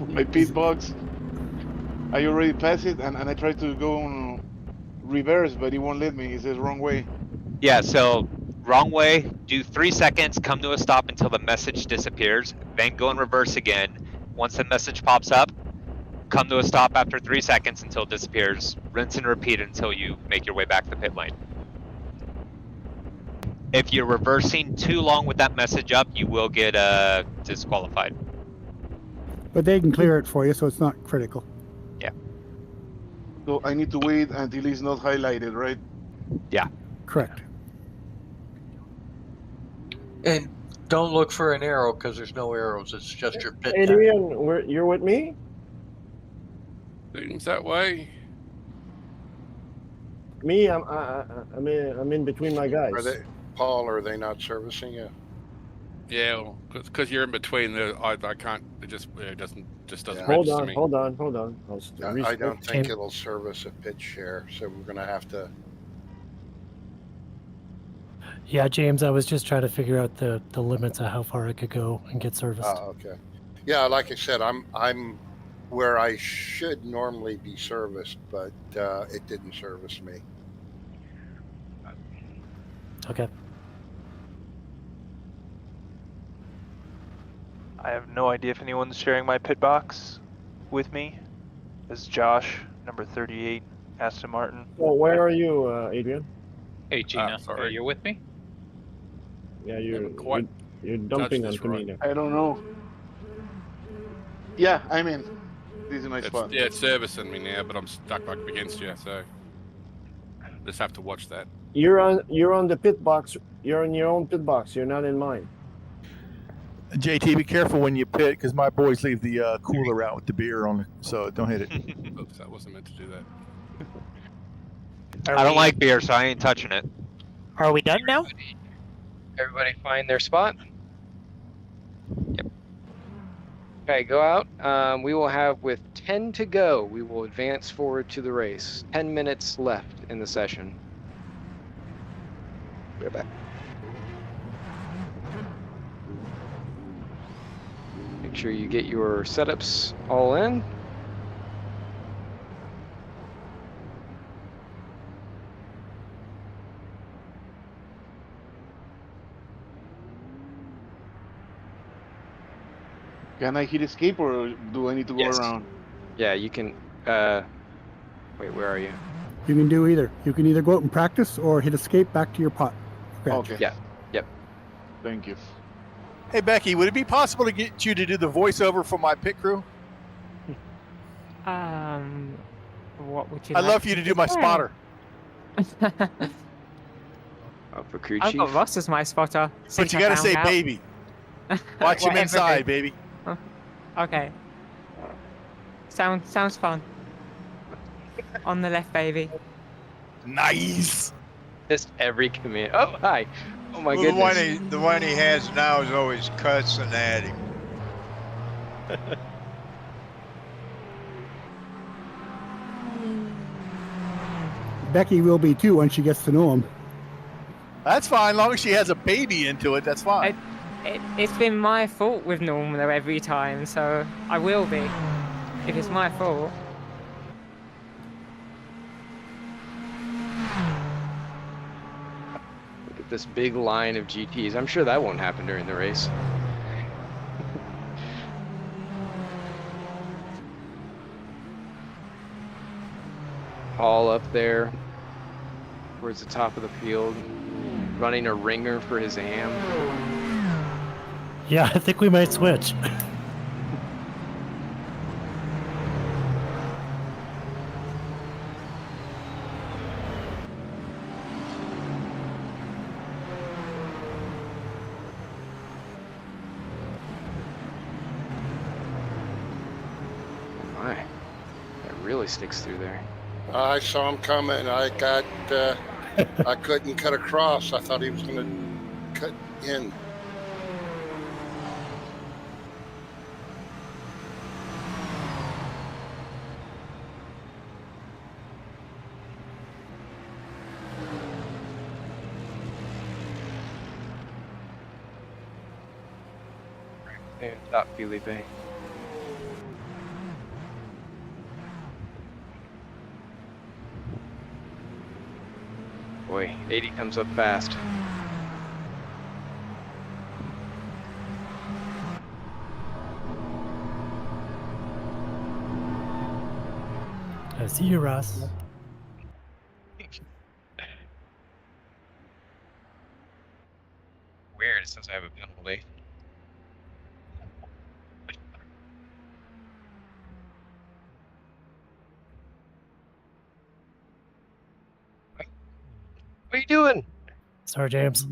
my pit box. I already passed it, and I tried to go on reverse, but it won't let me. It says wrong way. Yeah, so wrong way, do 3 seconds, come to a stop until the message disappears, then go in reverse again. Once the message pops up, come to a stop after 3 seconds until it disappears. Rinse and repeat until you make your way back to the pit lane. If you're reversing too long with that message up, you will get disqualified. But they can clear it for you, so it's not critical. Yeah. So I need to wait until it's not highlighted, right? Yeah. Correct. And don't look for an arrow because there's no arrows. It's just your pit. Adrian, you're with me? Seems that way. Me, I'm in between my guys. Paul, are they not servicing you? Yeah, because you're in between. I can't. It doesn't Yeah. Hold register on, me. hold on. I don't think it'll service a pit share, so we're going to have to. Yeah, James, I was just trying to figure out the limits of how far I could go and get serviced. Oh, okay. Yeah, like I said, I'm where I should normally be serviced, but it didn't service me. Okay. I have no idea if anyone's sharing my pit box with me. This is Josh, number 38, Aston Martin. Well, where are you, Adrian? Hey, Gina, are you with me? Yeah, you're dumping on Camino. I don't know. Yeah, I'm in. This is my spot. Yeah, it's servicing me now, but I'm stuck up against you, so just have to watch that. You're on the pit box. You're in your own pit box. You're not in mine. JT, be careful when you pit, because my boys leave the cooler out with the beer on it, so don't hit it. Oops, I wasn't meant to do that. I don't like beer, so I ain't touching it. Are we done now? Everybody find their spot? Yep. Okay, go out. We will have, with 10 to go, we will advance forward to the race. 10 minutes left in the session. Go back. Make sure you get your setups all in. Can I hit escape or do I need to go around? Yeah, you can. Wait, where are you? You can do either. You can either go out and practice or hit escape back to your pot. Okay. Yeah. Yep. Thank you. Hey, Becky, would it be possible to get you to do the voiceover for my pit crew? What would you? I'd like love for you to do my say? spotter. For crew I've chief. got Ross as my spotter. But since you I got to found say out. baby. Watch him Whatever, inside, babe. baby. Okay. Sounds fun. On the left, baby. Nice. Just every command. Oh, hi. Oh my Well, goodness. the one he has now is always cussing at him. Becky will be too once she gets to know him. That's fine, as long as she has a baby into it, that's fine. It's been my fault with Norm though every time, so I will be. If it's my fault. Look at this big line of GTs. I'm sure that won't happen during the race. Paul up there towards the top of the field, running a ringer for his AM. Yeah, I think we might switch. My, that really sticks through there. I saw him coming. I couldn't cut across. I thought he was going to cut in. And stop, Felipe. Boy, 80 comes up fast. I see you, Ross. Weird, since I have a penalty. What are you doing? Sorry, James.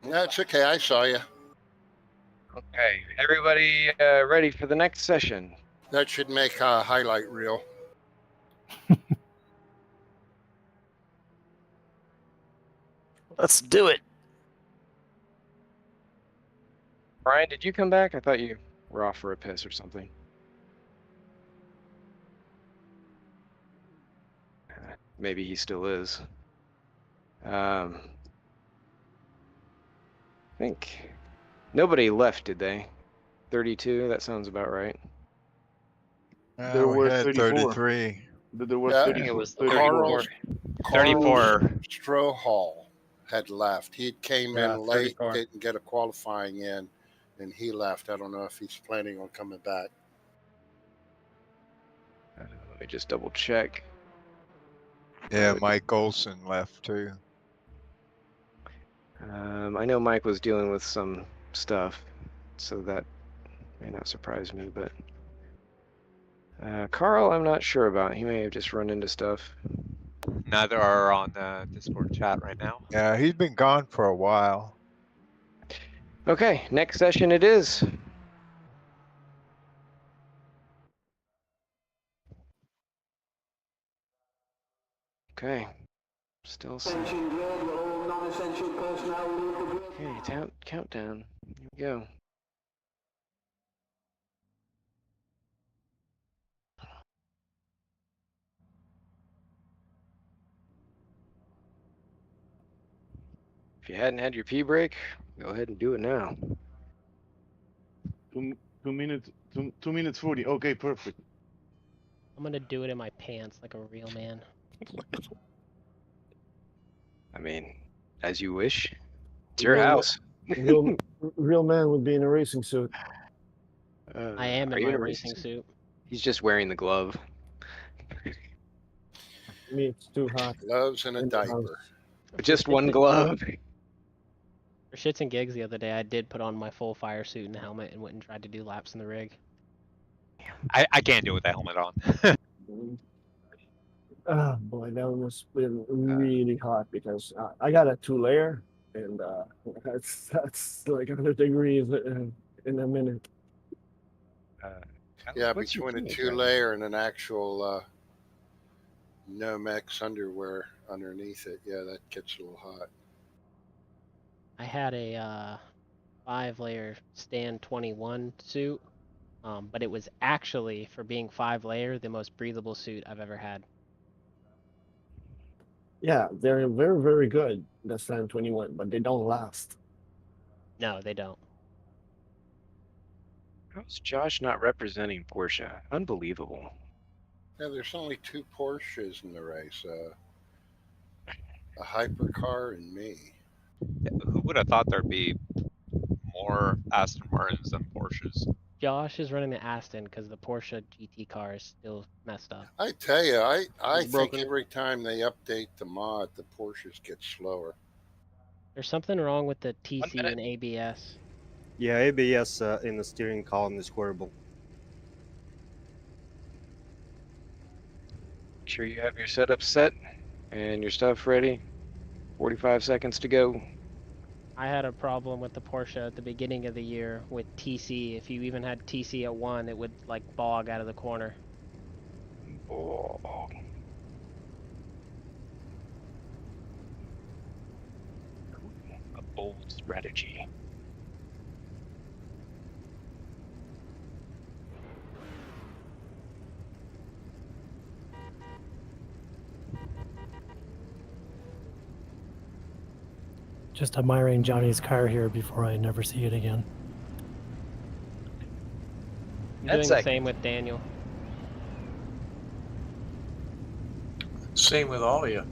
That's okay. I saw you. Okay, everybody ready for the next session? That should make a highlight reel. Let's do it. Brian, did you come back? I thought you were off for a piss or something. Maybe he still is. I think nobody left, did they? 32, that sounds about right. There we were had 34. 33. There were Yeah, 34. It was 34. 34. Strohall had left. He came Yeah, in late, 34. didn't get a qualifying in, and he left. I don't know if he's planning on coming back. Let me just double check. Yeah, Mike Olson left too. I know Mike was dealing with some stuff, so that may not surprise me, but Carl, I'm not sure about. He may have just run into stuff. Neither are on the Discord chat right now. Yeah, he's been gone for a while. Okay, next session it is. Okay, still. Okay, countdown. Here we go. If you hadn't had your pee break, go ahead and do it now. 2 minutes, 2 minutes 40. Okay, perfect. I'm gonna do it in my pants like a real man. I mean, as you wish. It's your house. Real man would be in a racing suit. I am Are in you my in a racing suit. He's just wearing the glove. Me, it's too hot. Gloves and a In the house. diaper. Just one glove. For shits and gigs the other day, I did put on my full fire suit and helmet and went and tried to do laps in the rig. I can't do it with that helmet on. Oh boy, that must have been really hot because I got a 2-layer and that's like 100 degrees in a minute. Yeah, what's your between a finish, 2-layer and an actual Nomex underwear underneath it. Yeah, that gets a little hot. I had a 5-layer Stand 21 suit, but it was actually, for being 5-layer, the most breathable suit I've ever had. Yeah, they're very, very good, the Stand 21, but they don't last. No, they don't. How's Josh not representing Porsche? Unbelievable. Yeah, there's only 2 Porsches in the race. A Hypercar and me. Yeah, who would have thought there'd be more Aston Martins than Porsches? Josh is running the Aston because the Porsche GT car is still messed up. I tell you, I think broken. every time they update the mod, the Porsches get slower. There's something wrong with the TC and ABS. Yeah, ABS in the steering column is horrible. Make sure you have your setup set and your stuff ready. 45 seconds to go. I had a problem with the Porsche at the beginning of the year with TC. If you even had TC at 1, it would like bog out of the corner. Oh. A bold strategy. Just admiring Johnny's car here before I never see it again. I'm doing the same with Daniel. Same with all of you.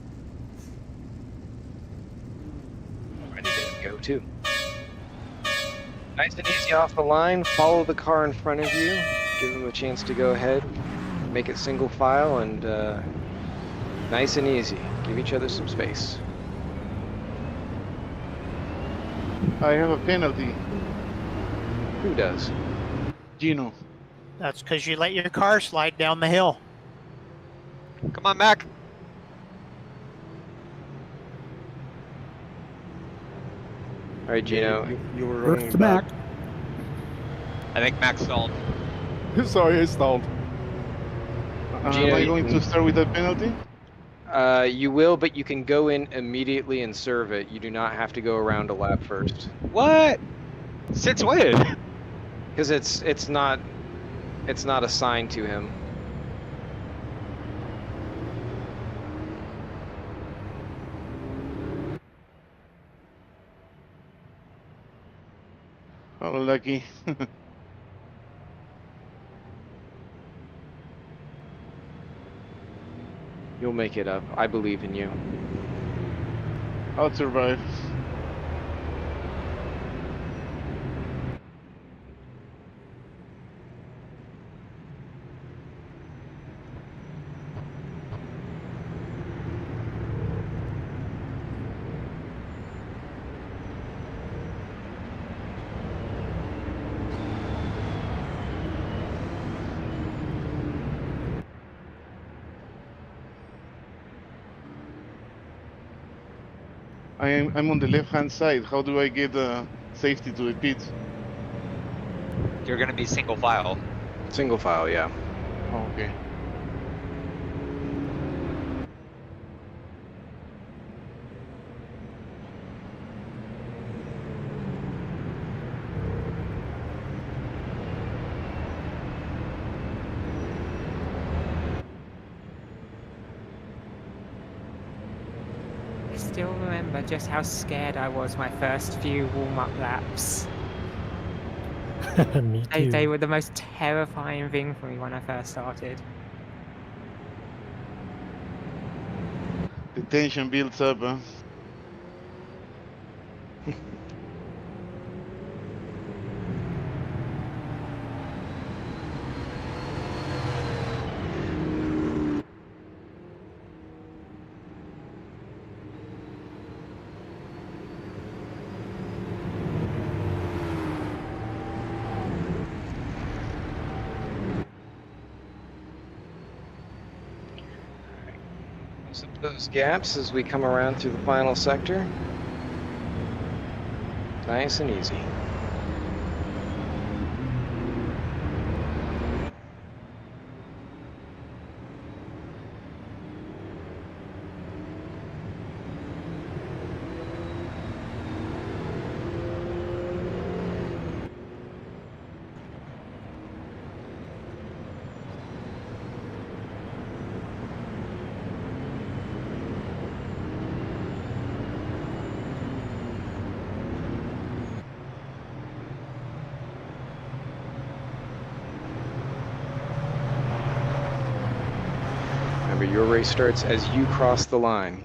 Ready to go too. Nice and easy off the line. Follow the car in front of you. Give them a chance to go ahead. Make it single file and nice and easy. Give each other some space. I have a penalty. Who does? Gino. That's because you let your car slide down the hill. Come on, Mac. All right, Gino. You were First running to Mac. I think Mac stalled. Sorry, I stalled. Gino, am I you going to can- start with a penalty? You will, but you can go in immediately and serve it. You do not have to go around a lap first. What? Since when? Because it's not assigned to him. Oh, lucky. You'll make it up. I believe in you. I'll survive. I'm on the left-hand side. How do I get safety to the pit? You're gonna be single file. Single file, yeah. Oh, okay. I still remember just how scared I was my first few warm-up laps. Me too. They were the most terrifying thing for me when I first started. The tension builds up, huh? Close up those gaps as we come around through the final sector. Nice and easy. Remember, your race starts as you cross the line.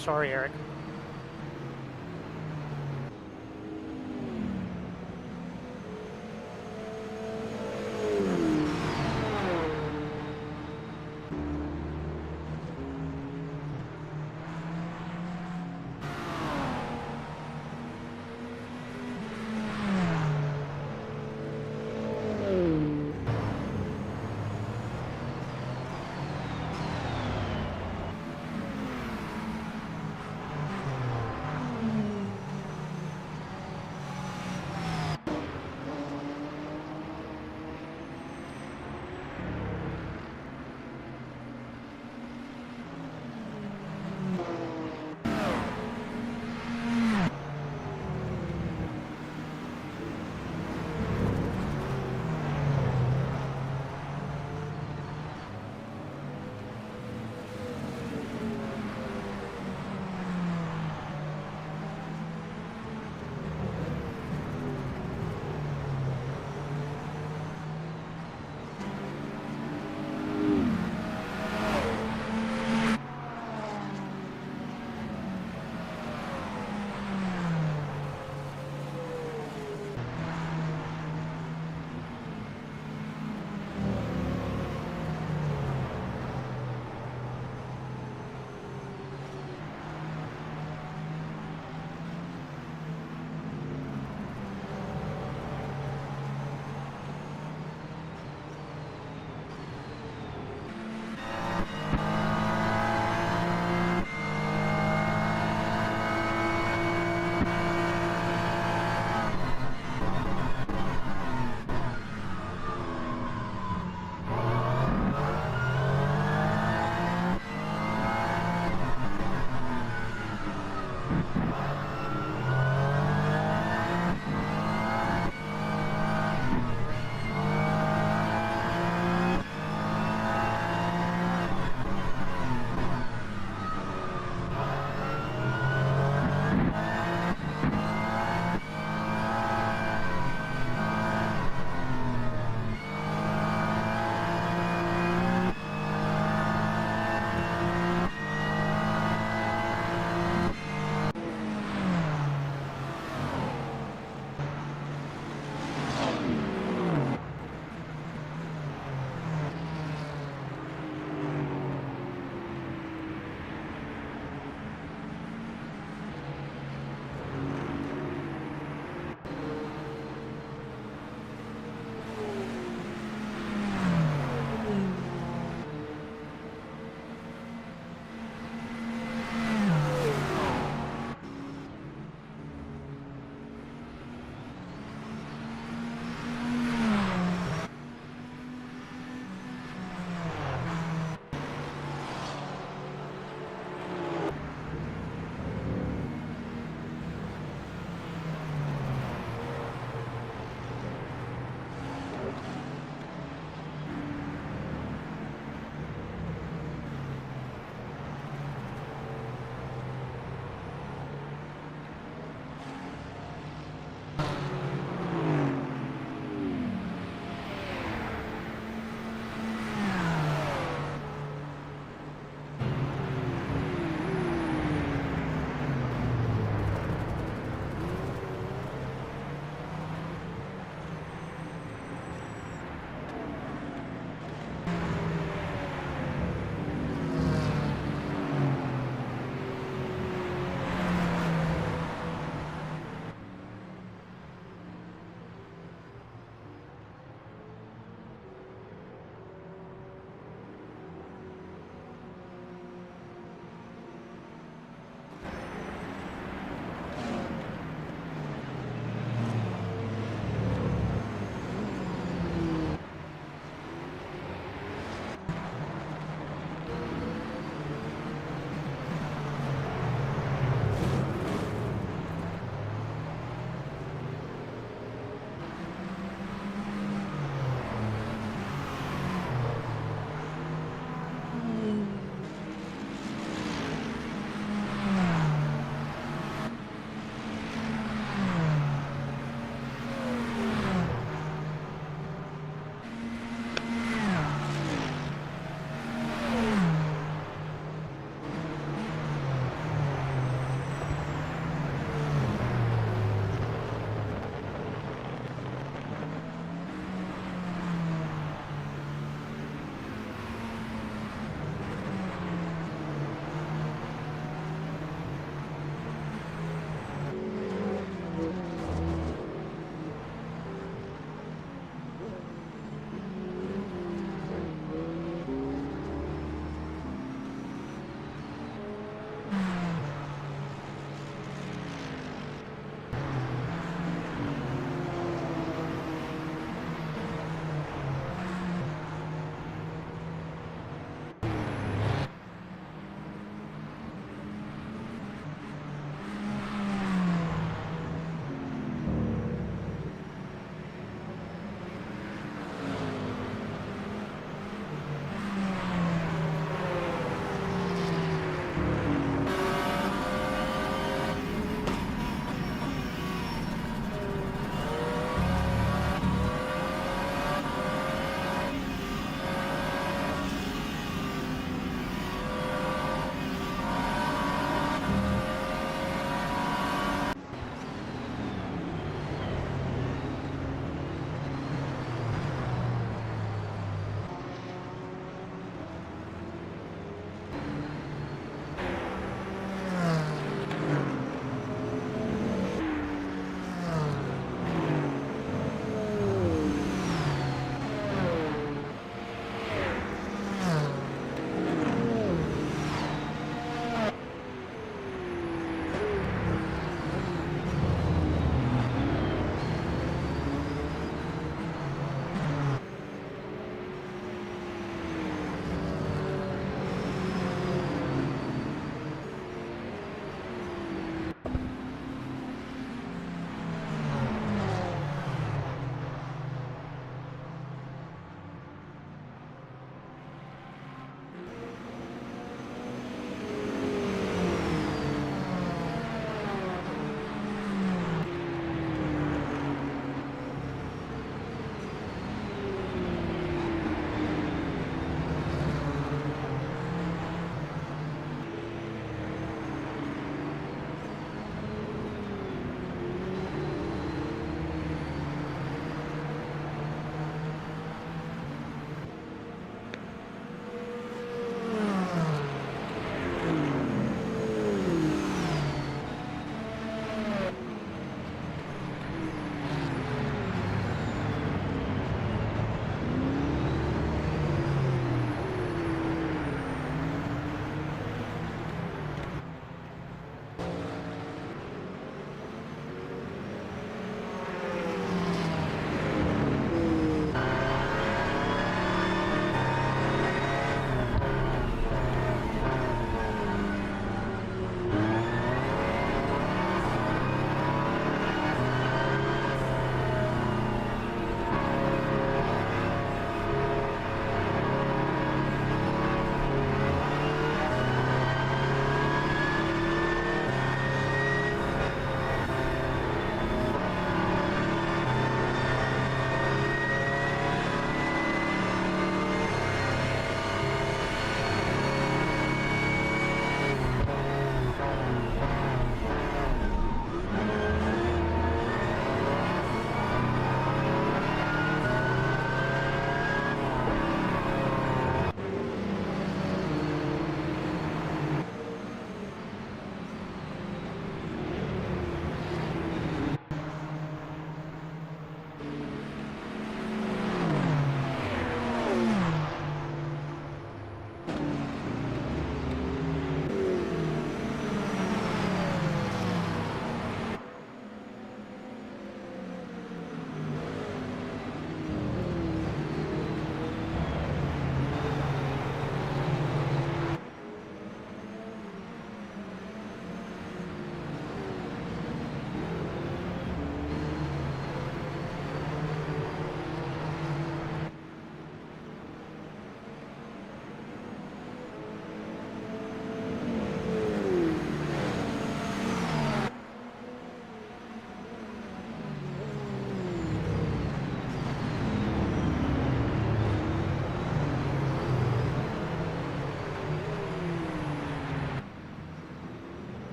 Sorry, Eric.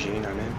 machine I'm in.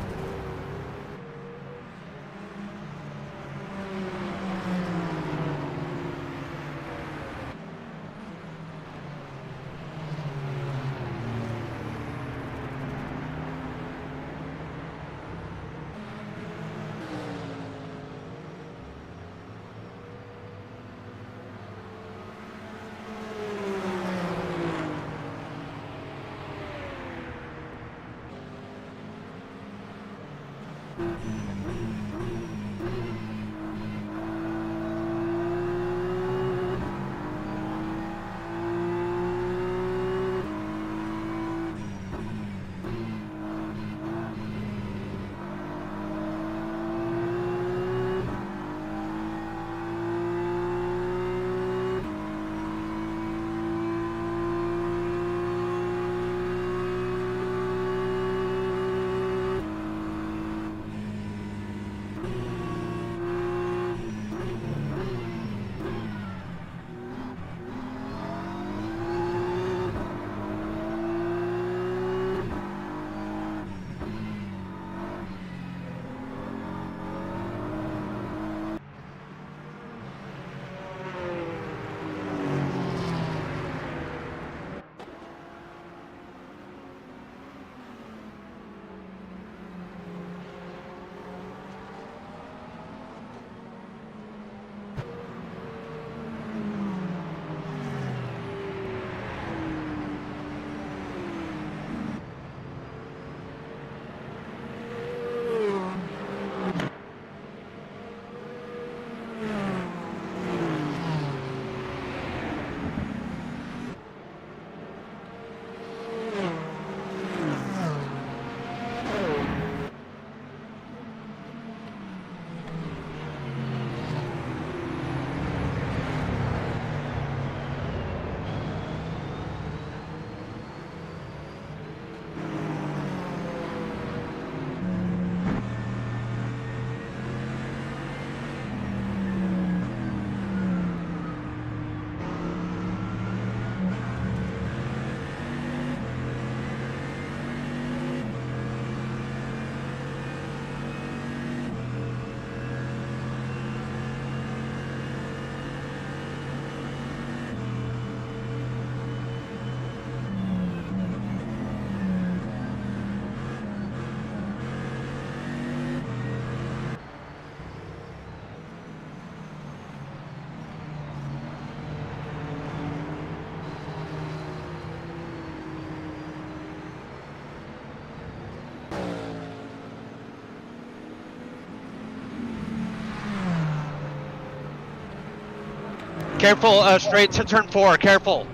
Careful, straight to turn 4, careful.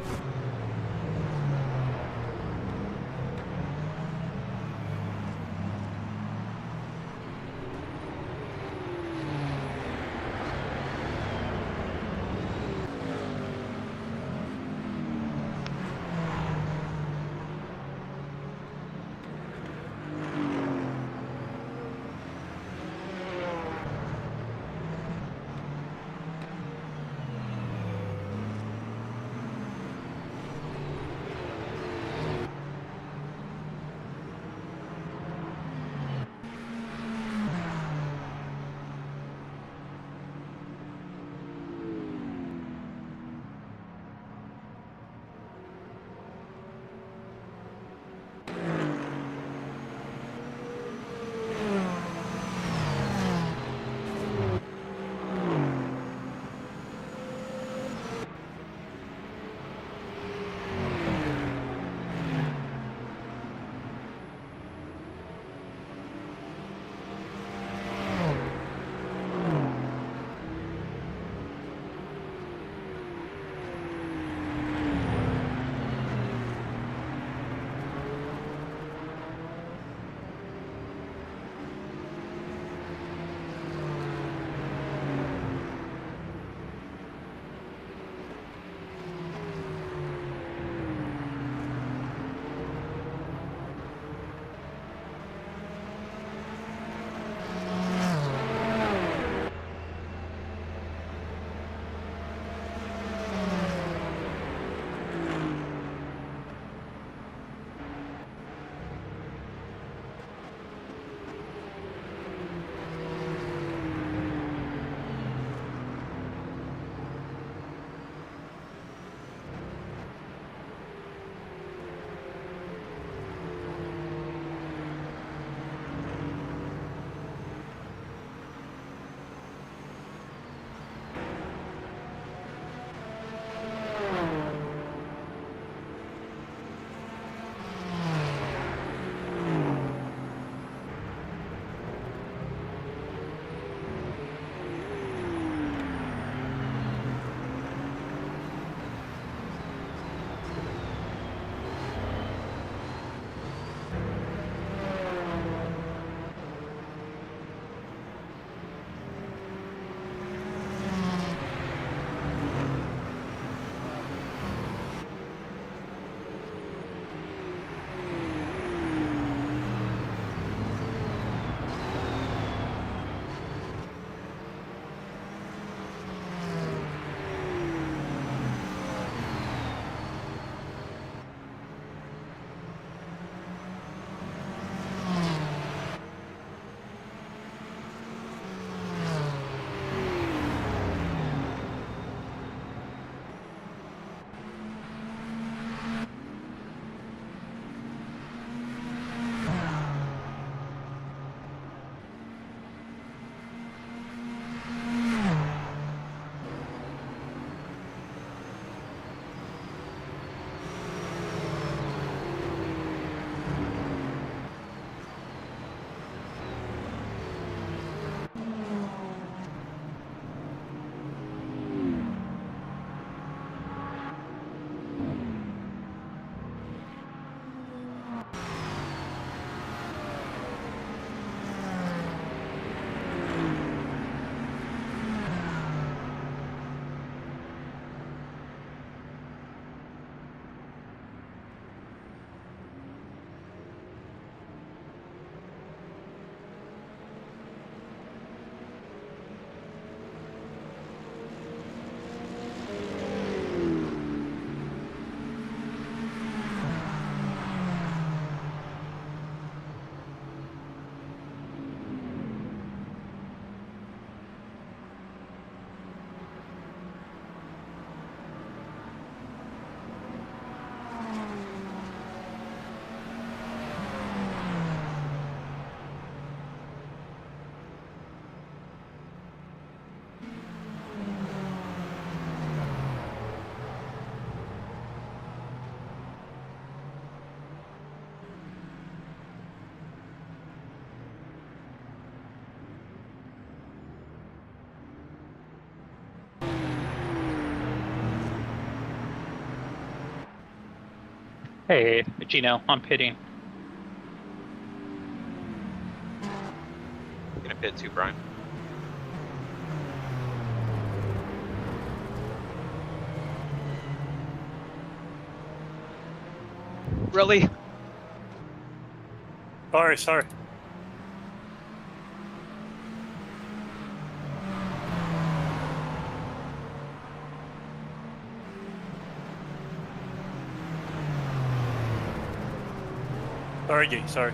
Hey, Gino, I'm pitting. I'm gonna pit too, Brian. Really? Sorry. Sorry, G, sorry.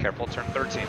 Careful, turn 13.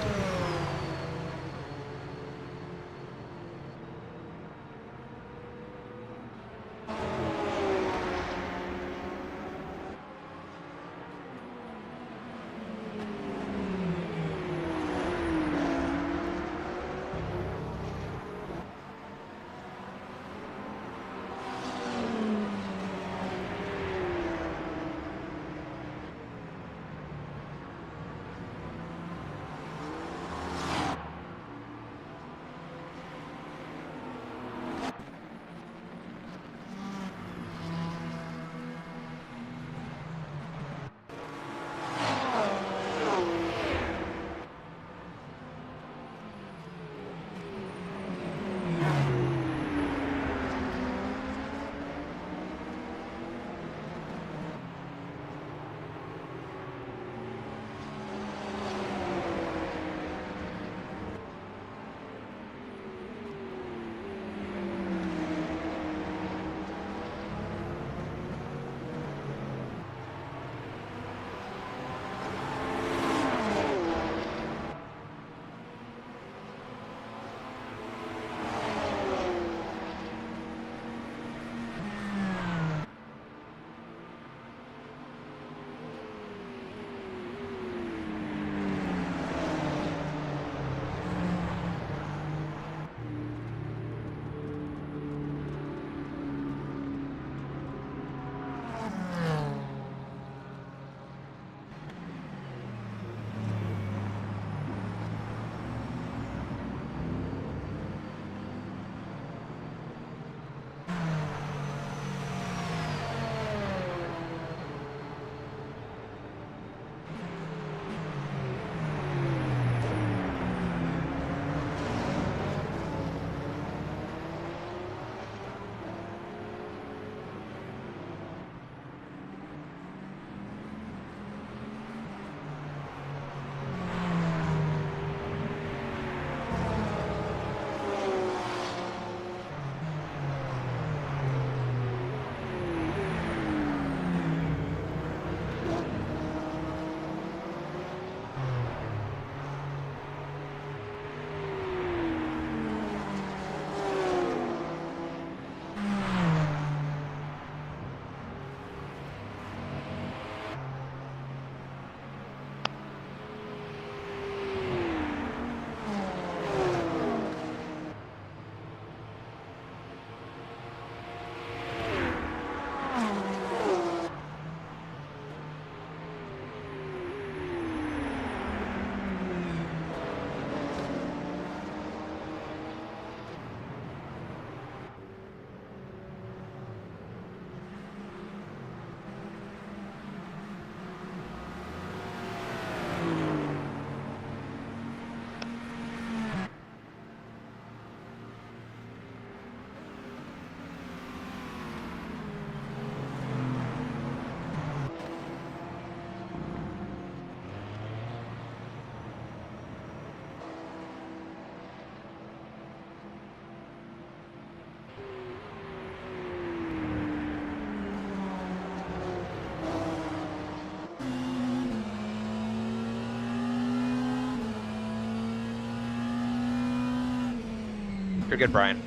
You're good, Brian.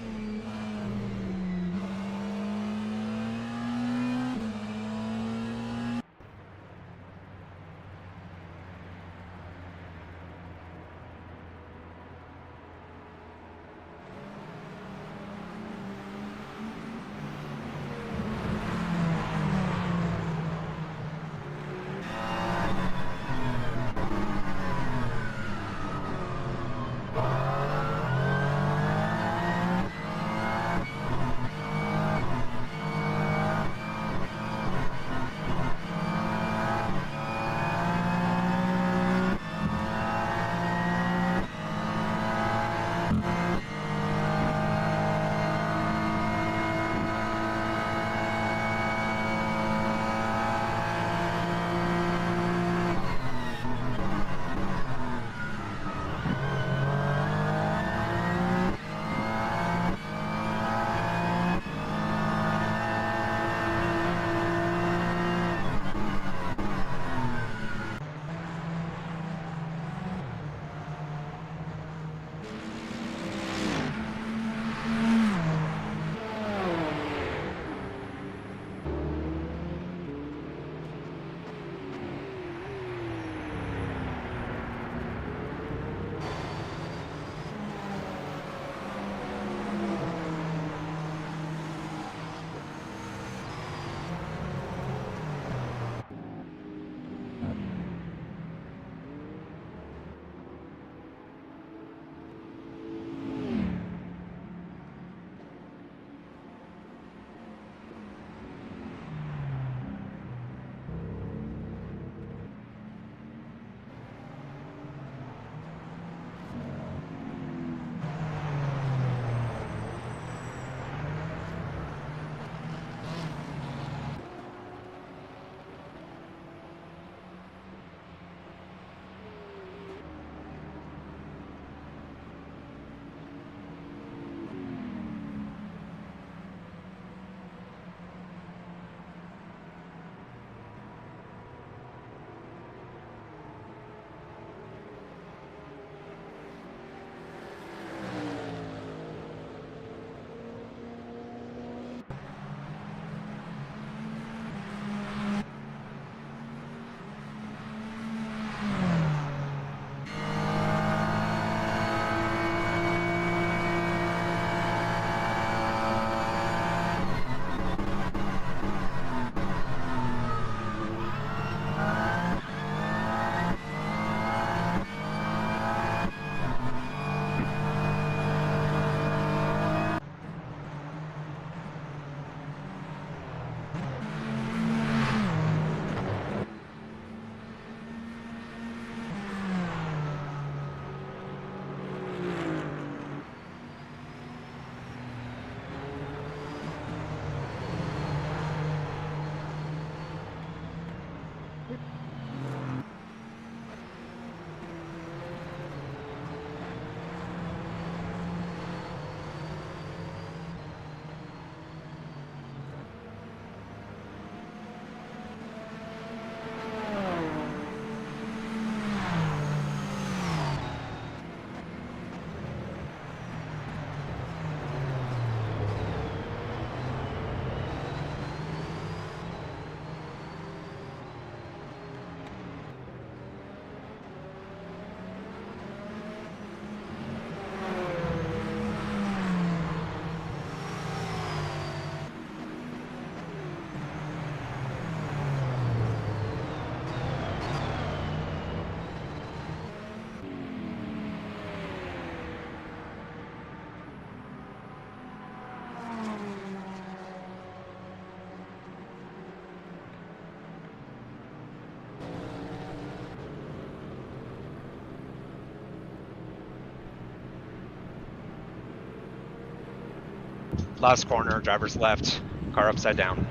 Last corner, driver's left, car upside down.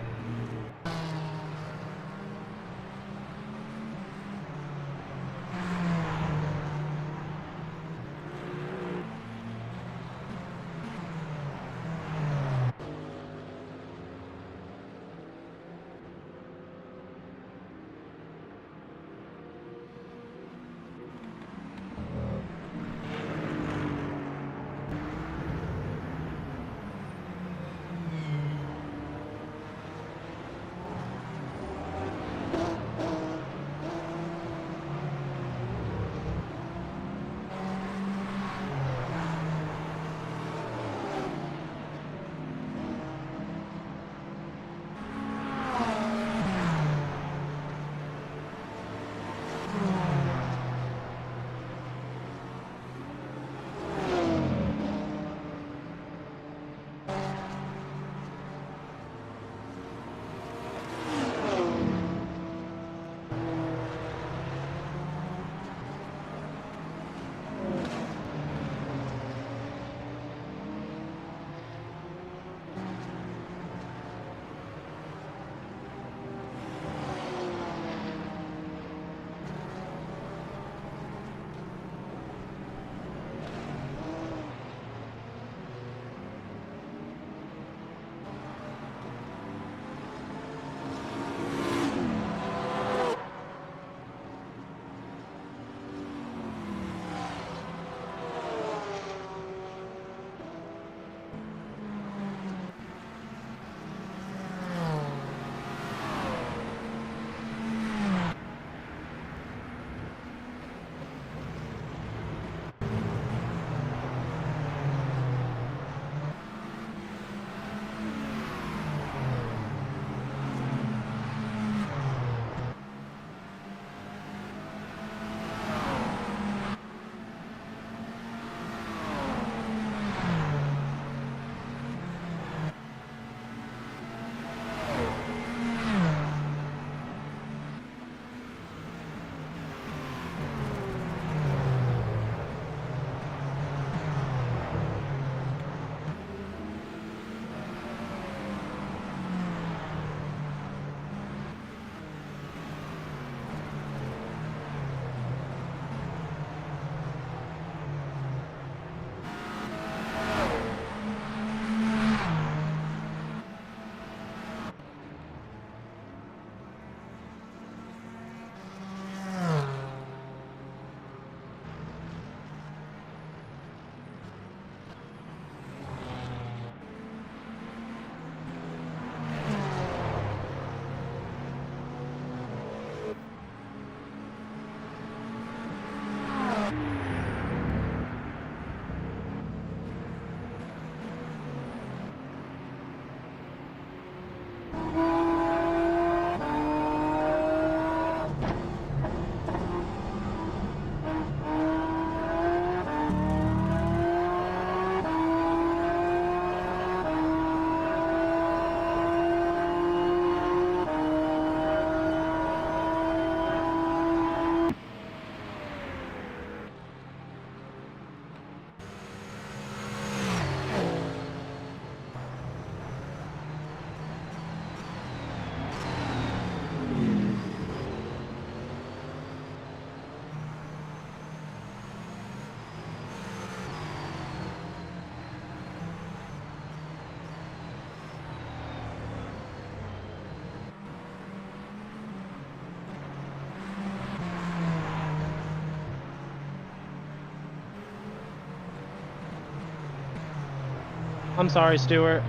I'm sorry, Stuart.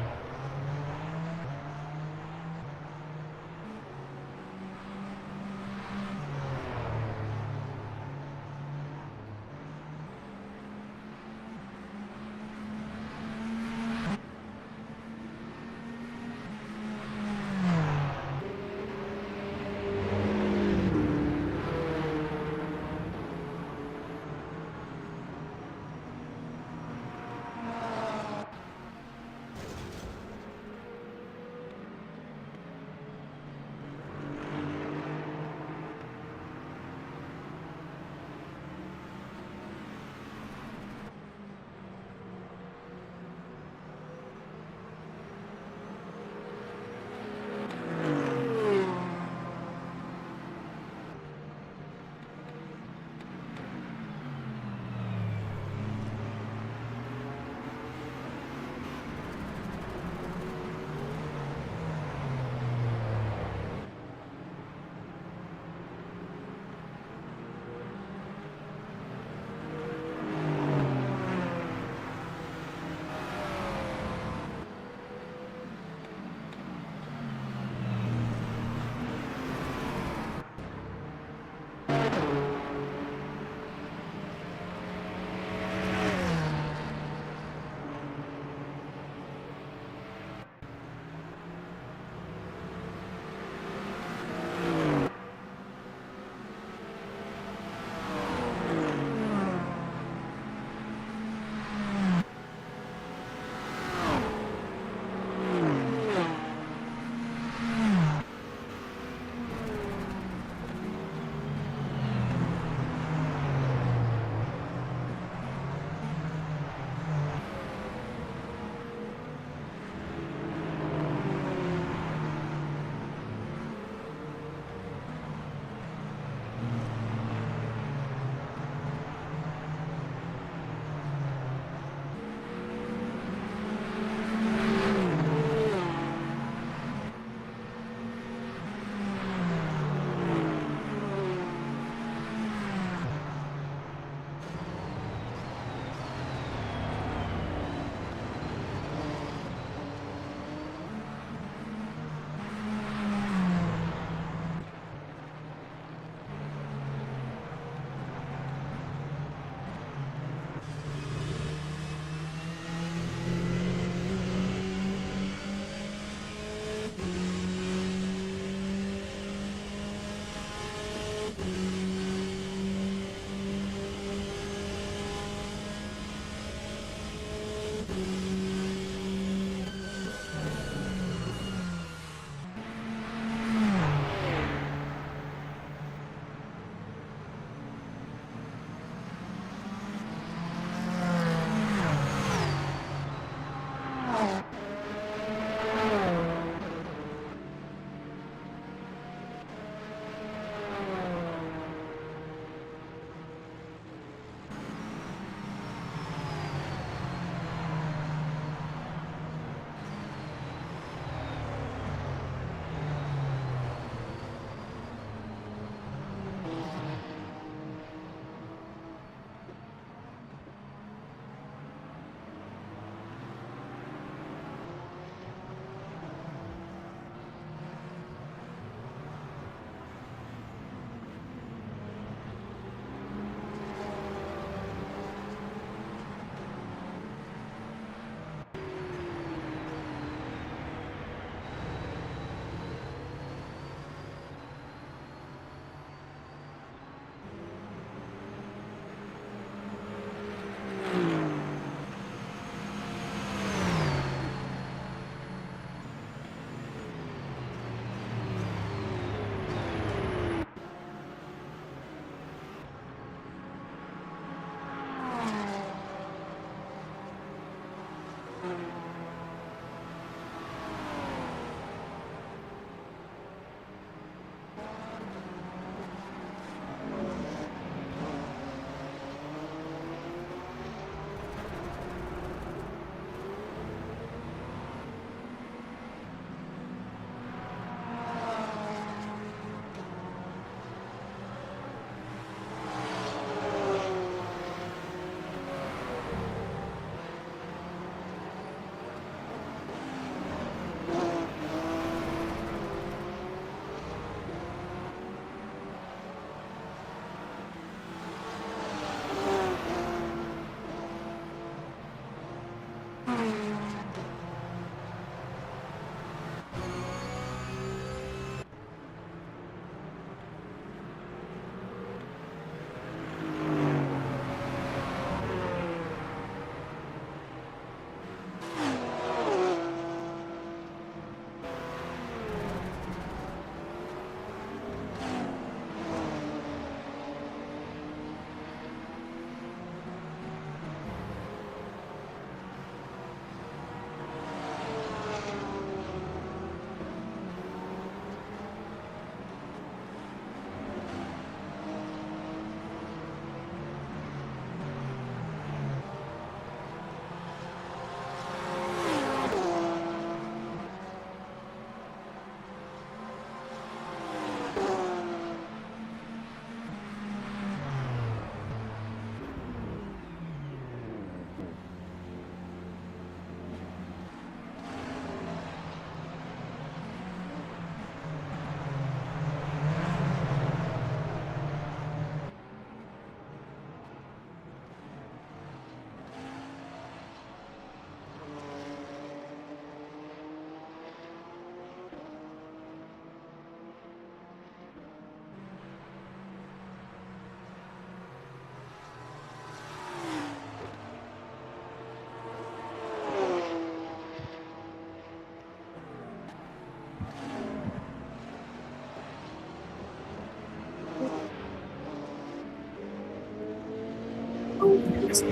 Oh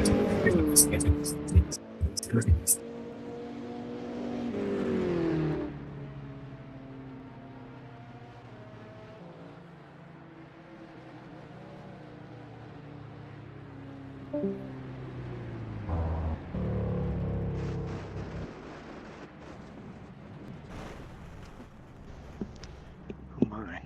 my.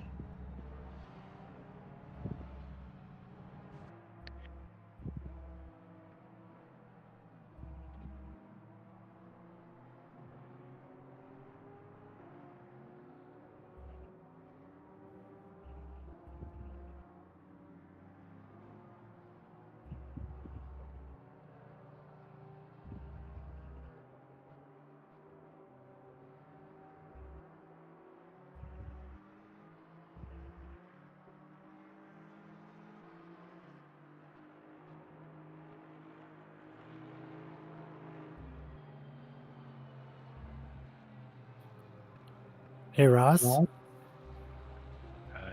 Hey, Ross. I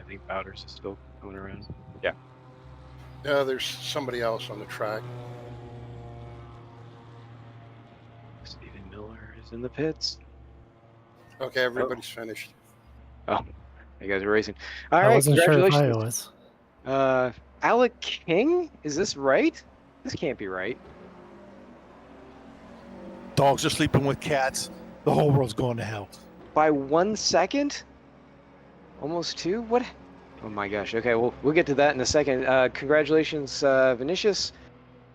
think Bowders is still coming around. Yeah. No, there's somebody else on the track. Stephen Miller is in the pits. Okay, everybody's finished. Oh, you guys are racing. All I right, wasn't sure if I congratulations. was. Alec King, is this right? This can't be right. Dogs are sleeping with cats. The whole world's going to hell. By 1 second? Almost 2? What? Oh my gosh. Okay, we'll get to that in a second. Congratulations, Vinicius,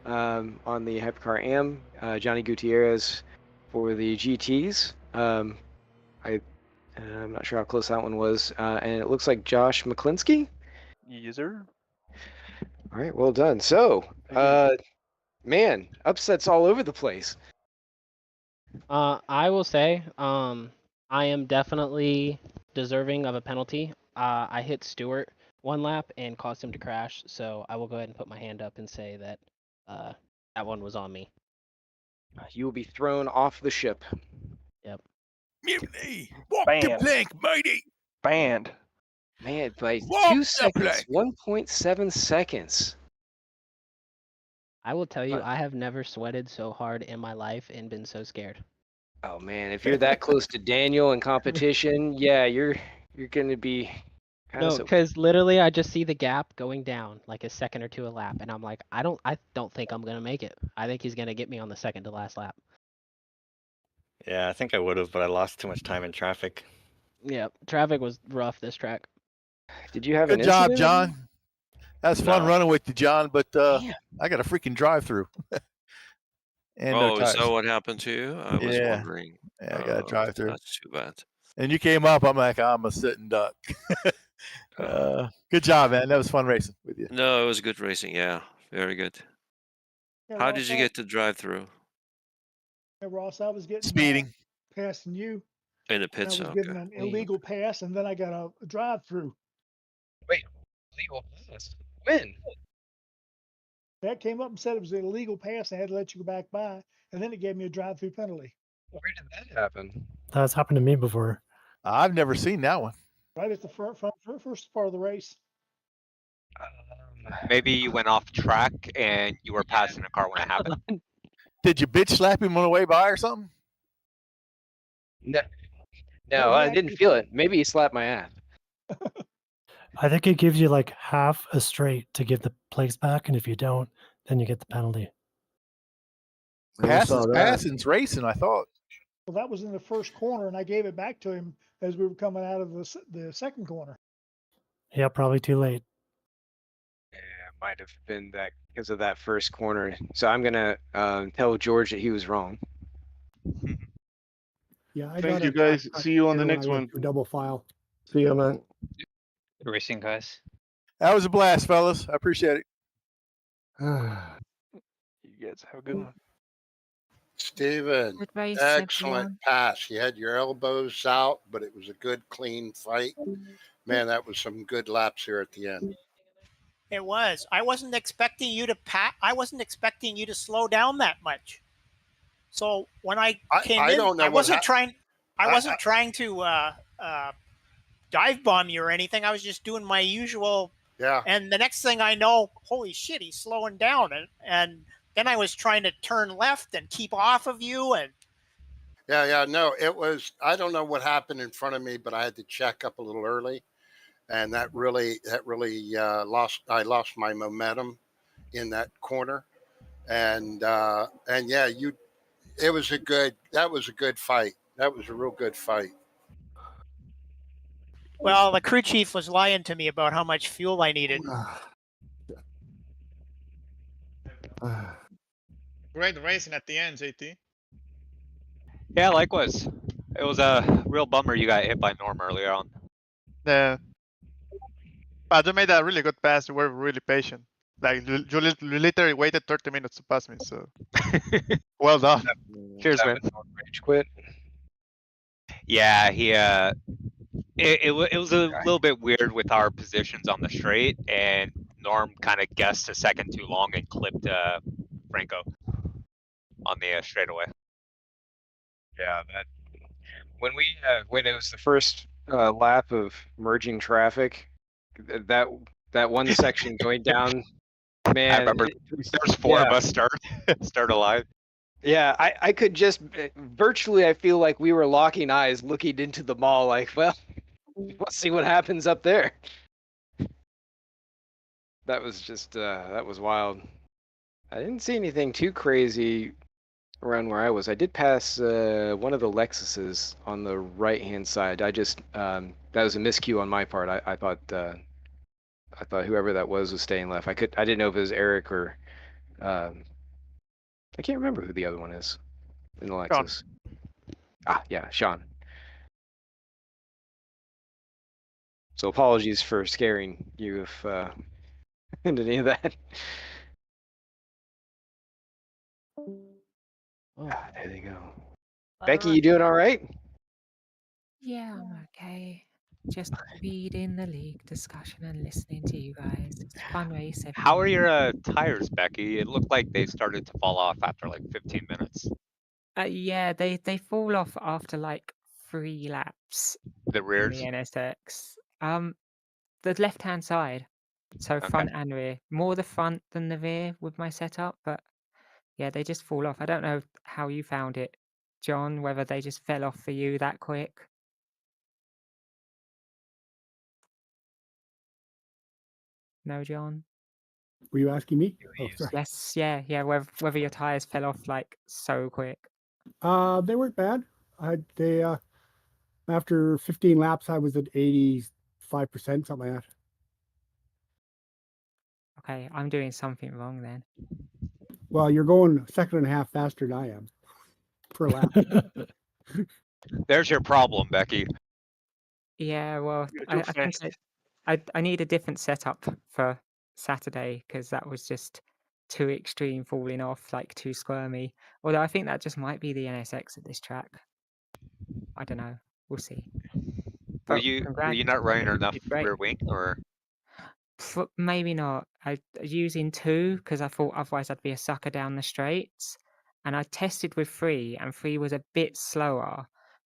on the Hypercar AM. Johnny Gutierrez for the GTs. I'm not sure how close that one was. And it looks like Josh McClinsky. Yes, sir. All right, well done. So, man, upsets all over the place. I will say, I am definitely deserving of a penalty. I hit Stewart one lap and caused him to crash, so I will go ahead and put my hand up and say that that one was on me. You will be thrown off the ship. Yep. Mutiny! Walk the plank, matey! Banned. Man, by Walk 2 the seconds, plank. 1.7 seconds. I will tell you, I have never sweated so hard in my life and been so scared. Oh man, if you're that close to Daniel in competition, yeah, you're gonna be kind of No, because literally I just see the gap going down like a second or two a lap, and I'm like, I don't think I'm gonna make it. I think he's gonna get me on the second to last lap. Yeah, I think I would have, but I lost too much time in traffic. Yeah, traffic was rough this track. Did you have Good an job, incident? John. That's fun No. running with you, John, but I got a freaking drive-through. And no Oh, is tires. that what happened to you? I was Yeah. wondering. Yeah, I got a drive-through. That's too bad. And you came up, I'm like, I'm a sitting duck. Good job, man. That was fun racing with you. No, it was good racing. Yeah, very good. Yeah, How Ross, did you get to drive through? Hey, Ross, I was getting Speeding. passing you. In the I pits? was Okay. getting an illegal pass, and then I got a drive-through. Wait, legal pass? When? That came up and said it was an illegal pass. I had to let you go back by, and then it gave me a drive-through penalty. Where did that happen? That's happened to me before. I've never seen that one. Right at the first part of the race. Maybe you went off track and you were passing a car when it happened. Did you bitch slap him on the way by or something? No, I didn't feel it. Maybe he slapped my ass. I think it gives you like half a straight to give the plates back, and if you don't, then you get the penalty. Passing's racing, I thought. Well, that was in the first corner, and I gave it back to him as we were coming out of the second corner. Yeah, probably too late. Yeah, might have been that because of that first corner. So I'm gonna tell George that he was wrong. Yeah, I Thank got you, a guys. track See you on the when I next went one. through double file. See you, man. Good racing, guys. That was a blast, fellas. I appreciate it. You guys have a good one. Steven, Good race, excellent everyone. pass. You had your elbows out, but it was a good, clean fight. Man, that was some good laps here at the end. It was. I wasn't expecting you to I wasn't expecting you to slow down that much. So when I came I in, don't know I what wasn't hap- trying. I I- wasn't trying to dive bomb you or anything. I was just doing my usual. Yeah. And the next thing I know, holy shit, he's slowing down, and Then I was trying to turn left and keep off of you, and Yeah, no, it was. I don't know what happened in front of me, but I had to check up a little early, and that really I lost my momentum in that corner, and yeah, that was a good fight. That was a real good fight. well, the crew chief was lying to me about how much fuel I needed. Great racing at the end, JT. Yeah, likewise. It was a real bummer you got hit by Norm earlier on. Yeah. But you made a really good pass. You were really patient. Like you literally waited 30 minutes to pass me. So well done. Cheers, man. Rage quit. Yeah, he it was a little bit weird with our positions on the straight, and Norm kind of guessed a second too long and clipped Franco on the straightaway. Yeah, that when it was the first lap of merging traffic, that one section going down, man. I remember there's four of us start alive. Yeah, I could just virtually. I feel like we were locking eyes, looking into the mall. Like, well, let's see what happens up there. That was just that was wild. I didn't see anything too crazy around where I was. I did pass one of the Lexuses on the right-hand side. I just that was a miscue on my part. I thought whoever that was staying left. I didn't know if it was Eric or I can't remember who the other one is in the Lexus. Ah, yeah, Sean. So apologies for scaring you if into any of that. There they go. Becky, you doing all right? Yeah, I'm okay. Just reading the league discussion and listening to you guys. It's a fun race. How are your tires, Becky? It looked like they started to fall off after like 15 minutes. Yeah, they fall off after like 3 laps. The rears? The NSX. The left-hand side. So front and rear. More the front than the rear with my setup, but yeah, they just fall off. I don't know how you found it, John, whether they just fell off for you that quick. No, John? Were you asking me? Oh, sorry. Yes, yeah. Whether your tires fell off like so quick. They weren't bad. They after 15 laps, I was at 85%, something like that. Okay, I'm doing something wrong then. Well, you're going a second and a half faster than I am per lap. There's your problem, Becky. Yeah, well, I think I need a different setup for Saturday because that was just too extreme falling off, like too squirmy. Although I think that just might be the NSX at this track. I don't know. We'll see. Were But you congrats. not running enough Did great. rear wing, or? Maybe not. I was using 2 because I thought otherwise I'd be a sucker down the straights. And I tested with 3, and 3 was a bit slower,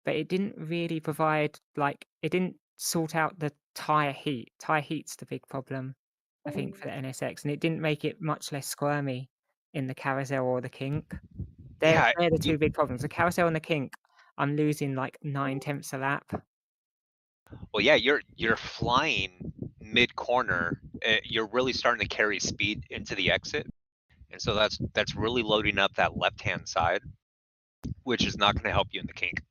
but it didn't really provide, like, it didn't sort out the tire heat. Tire heat's the big problem, I think, for the NSX, and it didn't make it much less squirmy in the carousel or the kink. They're the 2 big problems. The carousel and the kink, I'm losing like 9/10 a lap. Well, yeah, you're flying mid corner. You're really starting to carry speed into the exit, and so that's really loading up that left hand side, which is not going to help you in the kink.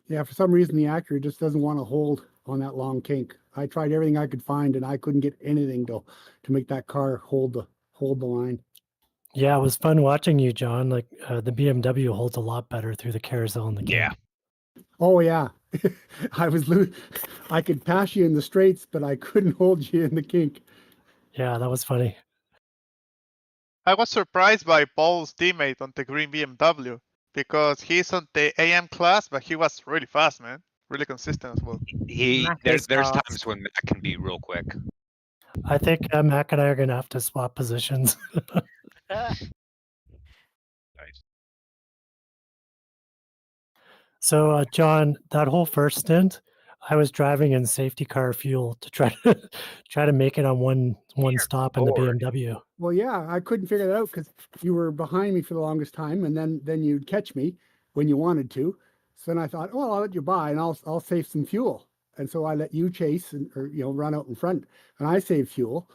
Yeah, for some reason the Acura just doesn't want to hold on that long kink. I tried everything I could find, and I couldn't get anything to make that car hold the line. Yeah, it was fun watching you, John. Like the BMW holds a lot better through the carousel and the kink. Yeah. Oh yeah, I could pass you in the straights, but I couldn't hold you in the kink. Yeah, that was funny. I was surprised by Paul's teammate on the green BMW because he's on the AM class, but he was really fast, man. Really consistent as well. There's times when Matt can be real quick. I think Mac and I are going to have to swap positions. Nice. So, John, that whole first stint, I was driving in safety car fuel to try to make it on one stop in the BMW. Well, yeah, I couldn't figure that out because you were behind me for the longest time, and then you'd catch me when you wanted to. So then I thought, well, I'll let you by, and I'll save some fuel. And so I let you chase or run out in front, and I saved fuel.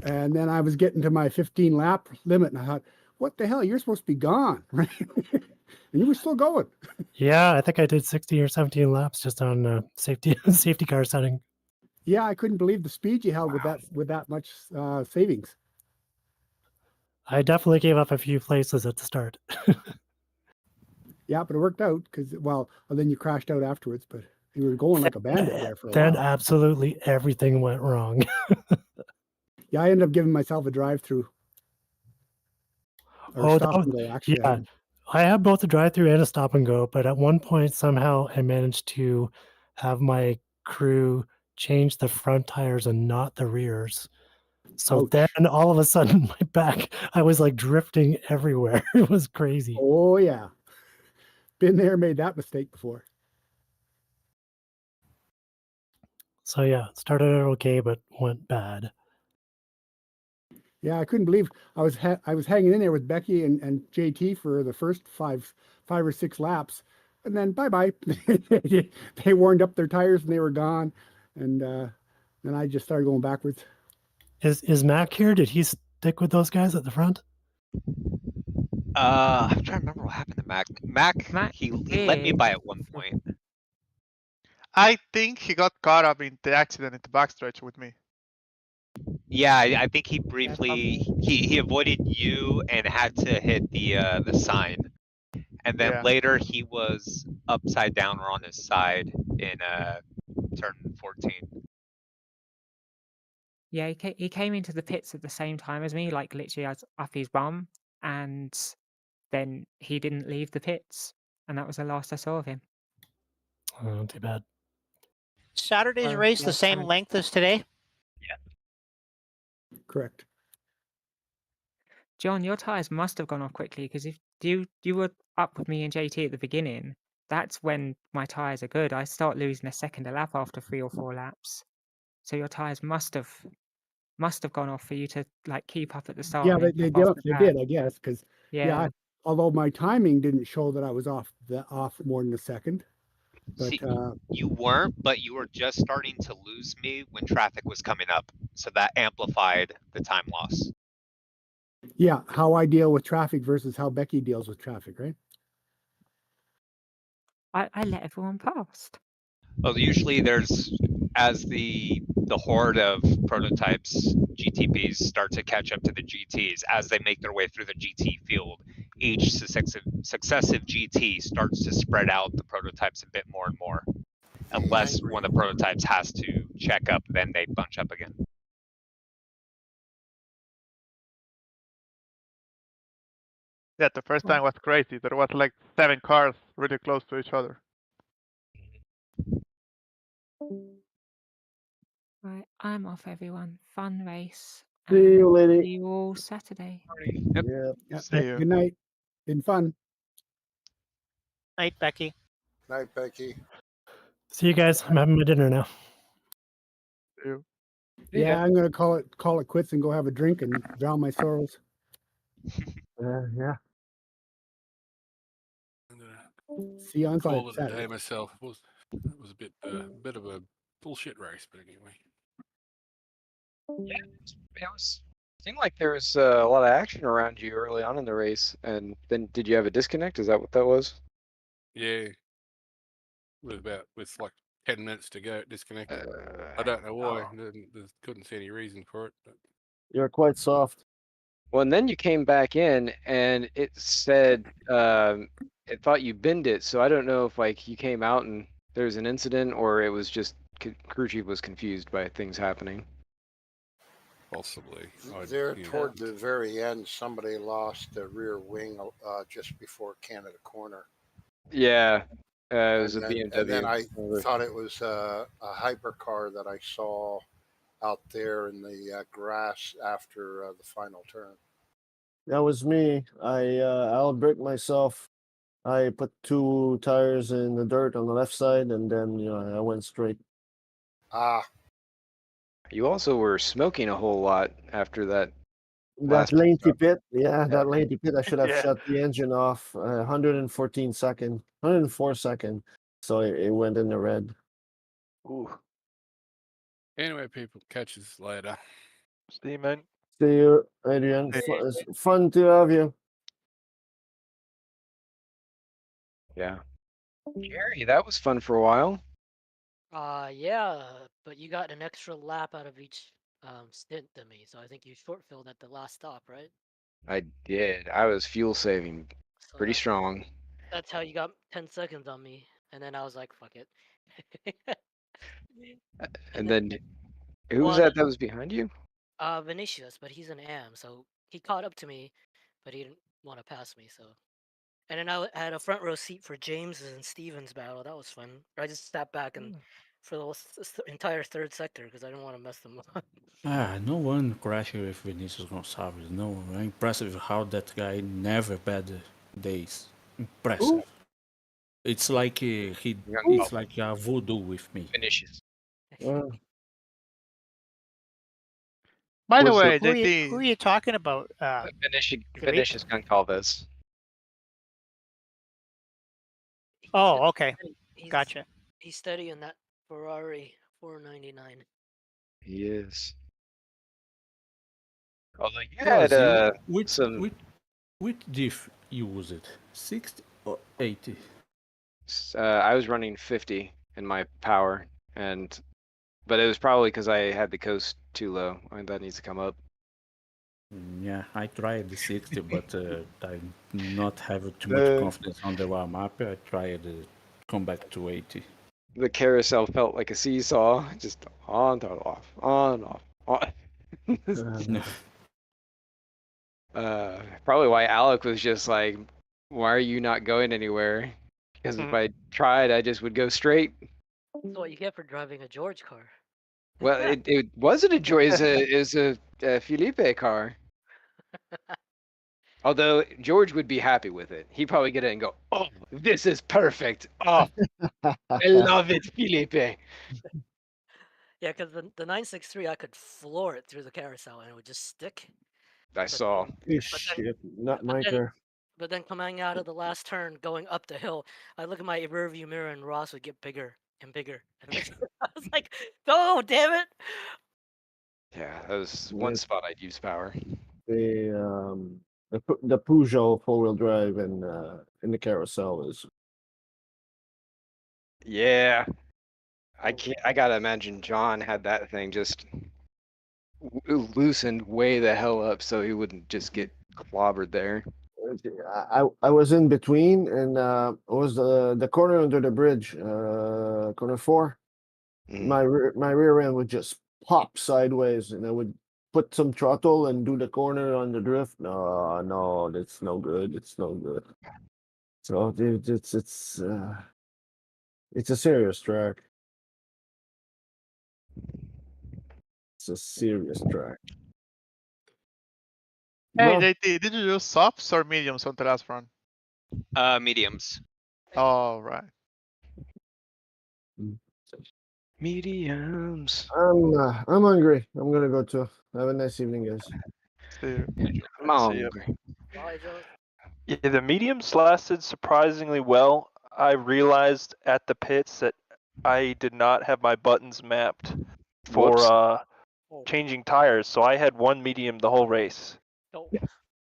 And then I was getting to my 15 lap limit, and I thought, what the hell? You're supposed to be gone, right? And you were still going. Yeah, I think I did 16 or 17 laps just on safety car setting. Yeah, I couldn't believe the speed you held with that much savings. I definitely gave up a few places at the start. Yeah, but it worked out because, well, then you crashed out afterwards, but you were going like a bandit there for a Then while. absolutely everything went wrong. Yeah, I ended up giving myself a drive-through. Or stop and go, actually. Yeah, I have both a drive-through and a stop and go, but at one point somehow I managed to have my crew change the front tires and not the rears. So then all of a sudden my back, I was like drifting everywhere. It was crazy. Oh yeah. Been there, made that mistake before. So yeah, started out okay, but went bad. Yeah, I couldn't believe I was hanging in there with Becky and JT for the first five or six laps, and then bye. They warmed up their tires and they were gone, and then I just started going backwards. Is Mac here? Did he stick with those guys at the front? I'm trying to remember what happened to Mac. Mac, he led me by at one point. I think he got caught up in the accident in the backstretch with me. Yeah, I think he briefly he avoided you and had to hit the sign, and then later he was upside down or on his side in turn 14. Yeah, he came into the pits at the same time as me, like literally as up his bum, and then he didn't leave the pits, and that was the last I saw of him. Oh, too bad. Saturday's race the same length as today? Correct. John, your tires must have gone off quickly because if you were up with me and JT at the beginning, that's when my tires are good. I start losing a second a lap after 3 or 4 laps. So your tires must have gone off for you to like keep up at the start. Yeah, and they then drop off the did, back. I guess, because Yeah. although my timing didn't show that I was off more than a second. But See, you weren't, but you were just starting to lose me when traffic was coming up, so that amplified the time loss. Yeah, how I deal with traffic versus how Becky deals with traffic, right? I let everyone past. Well, usually there's, as the horde of prototypes, GTPs start to catch up to the GTs, as they make their way through the GT field, each successive GT starts to spread out the prototypes a bit more and more. Unless one of the prototypes has to check up, then they bunch up again. Yeah, the first time was crazy. There was like 7 cars really close to each other. Right, I'm off, everyone. Fun race. See you, and lady. See you all Saturday. Yeah. See you. Good night. Been fun. Night, Becky. Night, Becky. See you guys. I'm having my dinner now. Yeah, I'm gonna call it quits and go have a drink and drown my sorrows. Yeah. See you on Call it a Saturday. day myself. It was a bit of a bullshit race, but anyway. Yeah, it seemed like there was a lot of action around you early on in the race, and then did you have a disconnect? Is that what that was? Yeah, with like 10 minutes to go, it disconnected. I don't know why. Couldn't see any reason for it. But... You're quite soft. Well, and then you came back in, and it said it thought you binned it. So I don't know if like you came out and there's an incident, or it was just crew chief was confused by things happening. Possibly. There toward the very end, somebody lost the rear wing just before Canada Corner. Yeah, it was a BMW. And then I thought it was a hypercar that I saw out there in the grass after the final turn. That was me. I outbricked myself I put 2 tires in the dirt on the left side, and then I went straight. You also were smoking a whole lot after that. That lengthy pit, that lengthy pit. I should have Yeah. shut the engine off. 104 second. So it went in the red. Ooh. Anyway, people, catch us later. See you, man. See you, Adrian. It's fun to have you. Yeah. Gary, that was fun for a while. Yeah, but you got an extra lap out of each stint than me, so I think you short filled at the last stop, right? I did. I was fuel saving pretty strong. That's how you got 10 seconds on me, and then I was like, fuck it. And then who was Well, that was behind you? Vinicius, but he's an AM, so he caught up to me, but he didn't want to pass me, so. And then I had a front row seat for James and Stevens battle. That was fun. I just sat back and for the entire third sector because I didn't want to mess them up. No one crashed with Vinicius Gonçalves. No, impressive how that guy never bad days. Impressive. Ooh. It's like it's like a voodoo with me. Vinicius. By the Was way, Who are you, JT, who are you talking about? Vinicius Goncalves. Oh, okay. He's, Gotcha. He's steady in that Ferrari 499. He is. Although you Plus, had which diff you was it? 60 or 80? I was running 50 in my power, but it was probably because I had the coast too low. I mean, that needs to come up. Yeah, I tried the 60, but I not have too much confidence on the warm up. I tried to come back to 80. The carousel felt like a seesaw, just on, off, on, off, on. Probably why Alec was just like, why are you not going anywhere? Because if I tried, I just would go straight. That's what you get for driving a George car. Well, it wasn't a joy. It's a Felipe car. Although George would be happy with it. He'd probably get it and go, "Oh, this is perfect. Oh, I love it, Felipe." Yeah, because the 963, I could floor it through the carousel and it would just stick. I saw. Shit, not my car. But then coming out of the last turn, going up the hill, I look at my rearview mirror and Ross would get bigger and bigger. And I was like, "Oh, damn it!" Yeah, that was one spot I'd use power. The Peugeot 4-wheel drive in the carousel is. Yeah, I gotta imagine John had that thing just loosened way the hell up so he wouldn't just get clobbered there. I was in between, and it was the corner under the bridge, corner 4. My rear end would just pop sideways, and I would put some throttle and do the corner on the drift. No, that's no good. It's no good. So it's a serious track. It's a serious track. hey No. JT, did you use softs or mediums on the last run? Mediums. Oh, right. Mediums. I'm hungry. I'm gonna go too. Have a nice evening, guys. See you. I'm hungry. Bye, Joe. Yeah, the mediums lasted surprisingly well. I realized at the pits that I did not have my buttons mapped for changing tires, so I had one medium the whole race,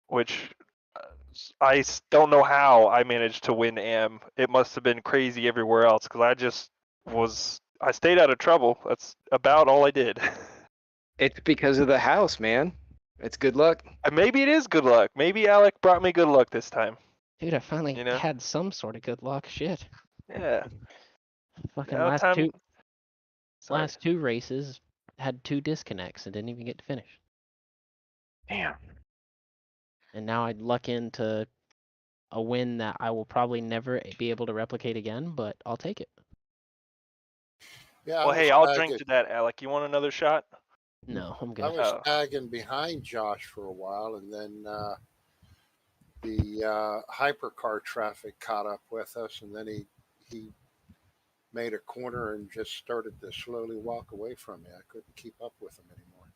which I don't know how I managed to win AM. It must have been crazy everywhere else because I stayed out of trouble. That's about all I did. It's because of the house, man. It's good luck. Maybe it is good luck. Maybe Alec brought me good luck this time. Dude, I finally had some sort of good luck. Shit. Yeah. Fucking Now last two races had 2 disconnects and didn't even get to finish. Damn. And now I'd luck into a win that I will probably never be able to replicate again, but I'll take it. Yeah. Well, hey, I'll drink to that, Alec. You want another shot? No, I'm good. I was tagging behind Josh for a while, and then the hypercar traffic caught up with us, and then he made a corner and just started to slowly walk away from me. I couldn't keep up with him anymore.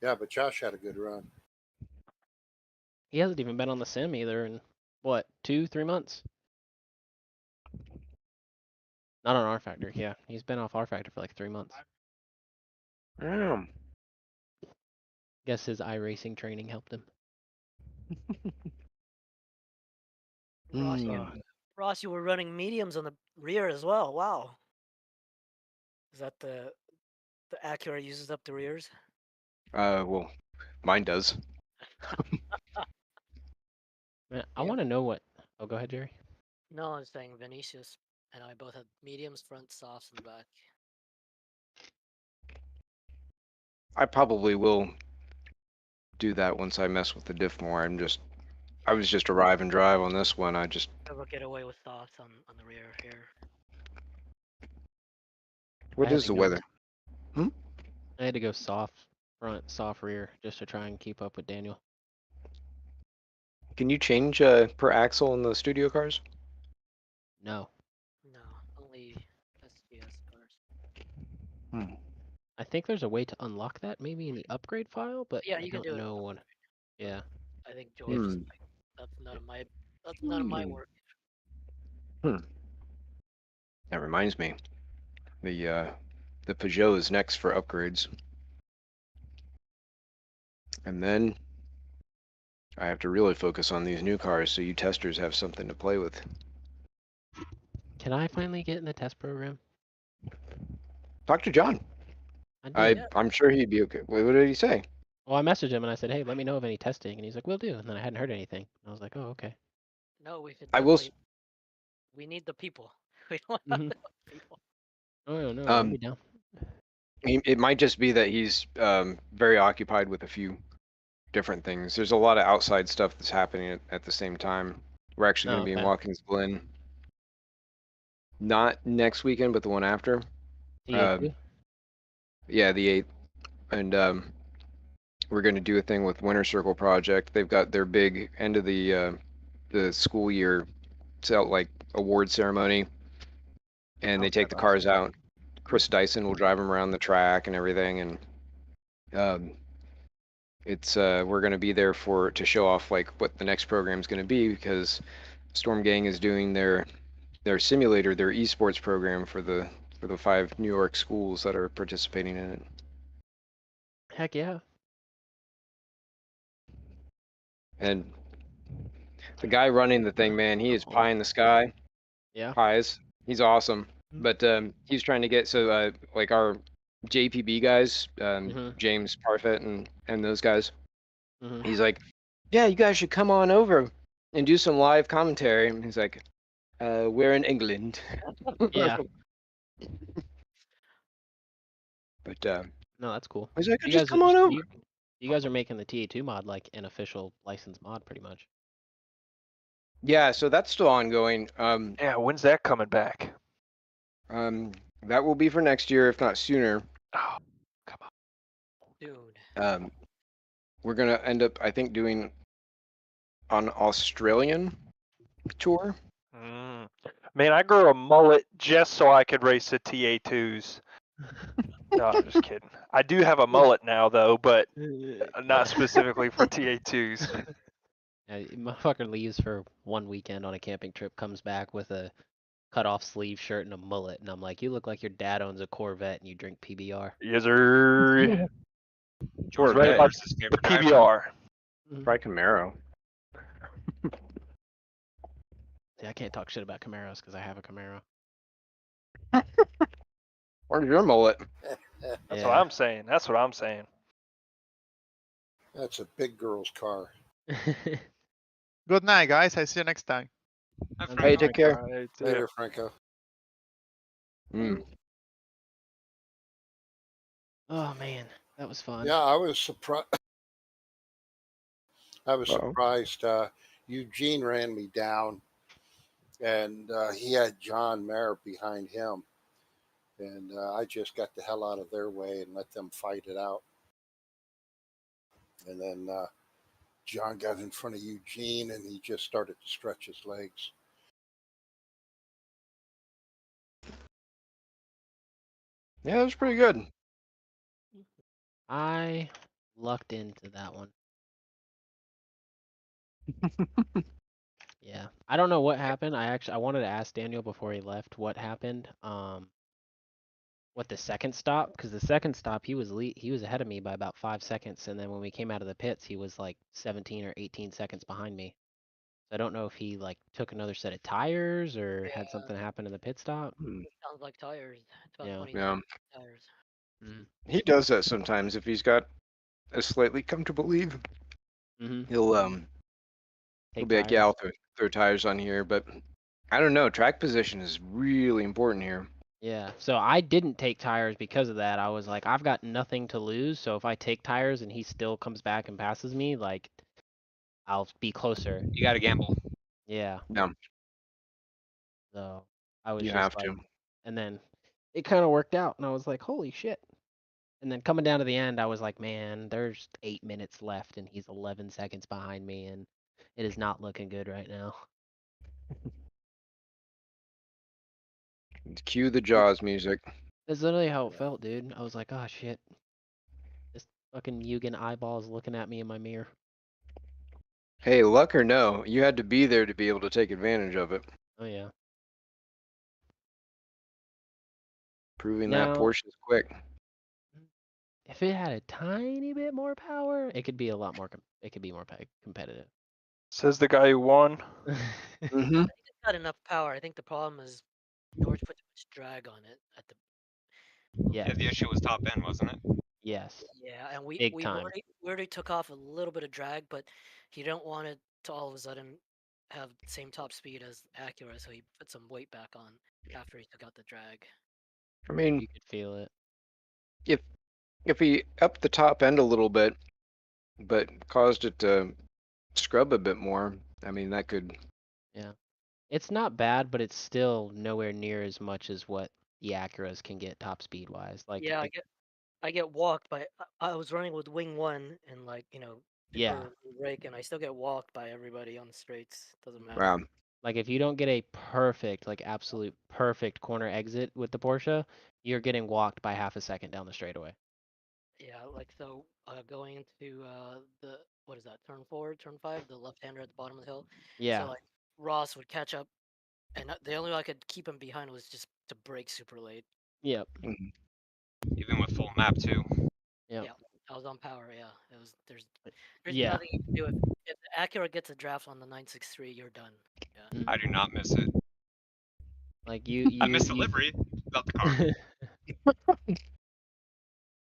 Yeah, but Josh had a good run. He hasn't even been on the sim either in what, 2-3 months? Not on R Factor, yeah. He's been off R Factor for like 3 months. Guess his iRacing training helped him. Ross, you were running mediums on the rear as well. Wow. Is that the Acura uses up the rears? Well, mine does. Man, I want to know what. Oh, go ahead, Jerry. No, I was saying Vinicius and I both had mediums, front, softs, in the back. I probably will do that once I mess with the diff more. I was just arrive and drive on this one. I just. Never get away with softs on the rear here. What is the weather? I had to go soft front, soft rear, just to try and keep up with Daniel. Can you change per axle in the studio cars? No. No, only SPS cars. I think there's a way to unlock that, maybe in the upgrade file, but Yeah, I you can don't do it. know what. Yeah. I think George is like, that's none of my work. That reminds me. The Peugeot is next for upgrades. And then I have to really focus on these new cars so you testers have something to play with. Can I finally get in the test program? Talk to John. I'm sure he'd be okay. What did he say? Well, I messaged him and I said, hey, let me know of any testing. And he's like, will do. And then I hadn't heard anything. I was like, oh, okay. No, we should I will. We need the people. We don't have enough people. Oh, no, I'll be down. It might just be that he's very occupied with a few different things. There's a lot of outside stuff that's happening at the same time. We're actually going to be in Watkins Glen. Not next weekend, but the one after. The yeah, the 8th. And we're going to do a thing with Winter Circle Project. They've got their big end of the school year like award ceremony, and they take the cars out. Chris Dyson will drive them around the track and everything, and we're going to be there to show off like what the next program is going to be, because Storm Gang is doing their simulator, their esports program for the 5 New York schools that are participating in it. Heck yeah. And the guy running the thing, man, he is pie in the sky. Yeah. Pies. He's awesome. But he's trying to get like our JPB guys, James Parfit and those guys. He's like, yeah, you guys should come on over and do some live commentary. And he's like, we're in England. Yeah. But no, that's cool. I was like, just come on over. You guys are making the TA2 mod like an official licensed mod, pretty much. Yeah, so that's still ongoing. Yeah, when's that coming back? That will be for next year, if not sooner. Oh, come on. Dude. We're gonna end up, I think, doing an Australian tour. Man, I grew a mullet just so I could race the TA2s. No, I'm just kidding. I do have a mullet now, though, but not specifically for TA2s. Yeah, motherfucker leaves for one weekend on a camping trip, comes back with a cut-off sleeve shirt and a mullet, and I'm like, you look like your dad owns a Corvette and you drink PBR. Yes, sir. George right about the PBR. Try Camaro. See, I can't talk shit about Camaros because I have a Camaro. Where's your mullet? That's what I'm saying. That's what I'm saying. That's a big girl's car. Good night, guys. I see you next time. Hey, take care. Later, Franco. Oh man, that was fun. Yeah, I was surprised. Surprised. Eugene ran me down, and he had John Mayer behind him, and I just got the hell out of their way and let them fight it out. And then John got in front of Eugene and he just started to stretch his legs. Yeah, it was pretty good. I lucked into that one. Yeah, I don't know what happened. I wanted to ask Daniel before he left what happened. What the second stop? Because the second stop he was ahead of me by about 5 seconds, and then when we came out of the pits, he was like 17 or 18 seconds behind me. So I don't know if he like took another set of tires or had something happen in the pit stop. Sounds like tires. It's about Yeah. 20 Yeah. tires. He does that sometimes if he's got a slightly comfortable leave. He'll Take be like, yeah, tires. I'll throw tires on here, but I don't know. Track position is really important here. Yeah, so I didn't take tires because of that. I was like, I've got nothing to lose, so if I take tires and he still comes back and passes me, like, I'll be closer. You got to gamble. Yeah. Yeah. So I was You just have like, to. and then it kind of worked out, and I was like, holy shit. And then coming down to the end, I was like, man, there's 8 minutes left, and he's 11 seconds behind me, and it is not looking good right now. Cue the Jaws music. That's literally how it felt, dude. I was like, oh shit. This fucking Mugen eyeballs looking at me in my mirror. Hey, luck or no, you had to be there to be able to take advantage of it. Oh yeah. Proving Now, that Porsche's quick. if it had a tiny bit more power, it could be a lot more. It could be more competitive. Says the guy who won. Mm-hmm. I think it's got enough power. I think the problem is George put too much drag on it at the. Yeah. Yeah, the issue was top end, wasn't it? Yes. Yeah, and we Big we time. already took off a little bit of drag, but he don't want it to all of a sudden have the same top speed as Acura, so he put some weight back on after he took out the drag. I mean, You could feel it. If he upped the top end a little bit, but caused it to scrub a bit more, I mean, that could. Yeah. It's not bad, but it's still nowhere near as much as what the Acuras can get top speed wise. Like, Yeah, I get walked by. I was running with wing one and like yeah. super rake, and I still get walked by everybody on the straights. Doesn't matter. Wow. Like if you don't get a perfect, like absolute perfect corner exit with the Porsche, you're getting walked by half a second down the straightaway. Yeah, like so going into the what is that, turn 4, turn 5, the left hander at the bottom of the hill. Yeah. So like Ross would catch up, and the only way I could keep him behind was just to brake super late. Yep. Even with full map too. Yep. Yeah, I was on power. Yeah, it was. There's Yeah. nothing you can do if the Acura gets a draft on the 963, you're done. Yeah. I do not miss it. Like you I miss the livery, not the car.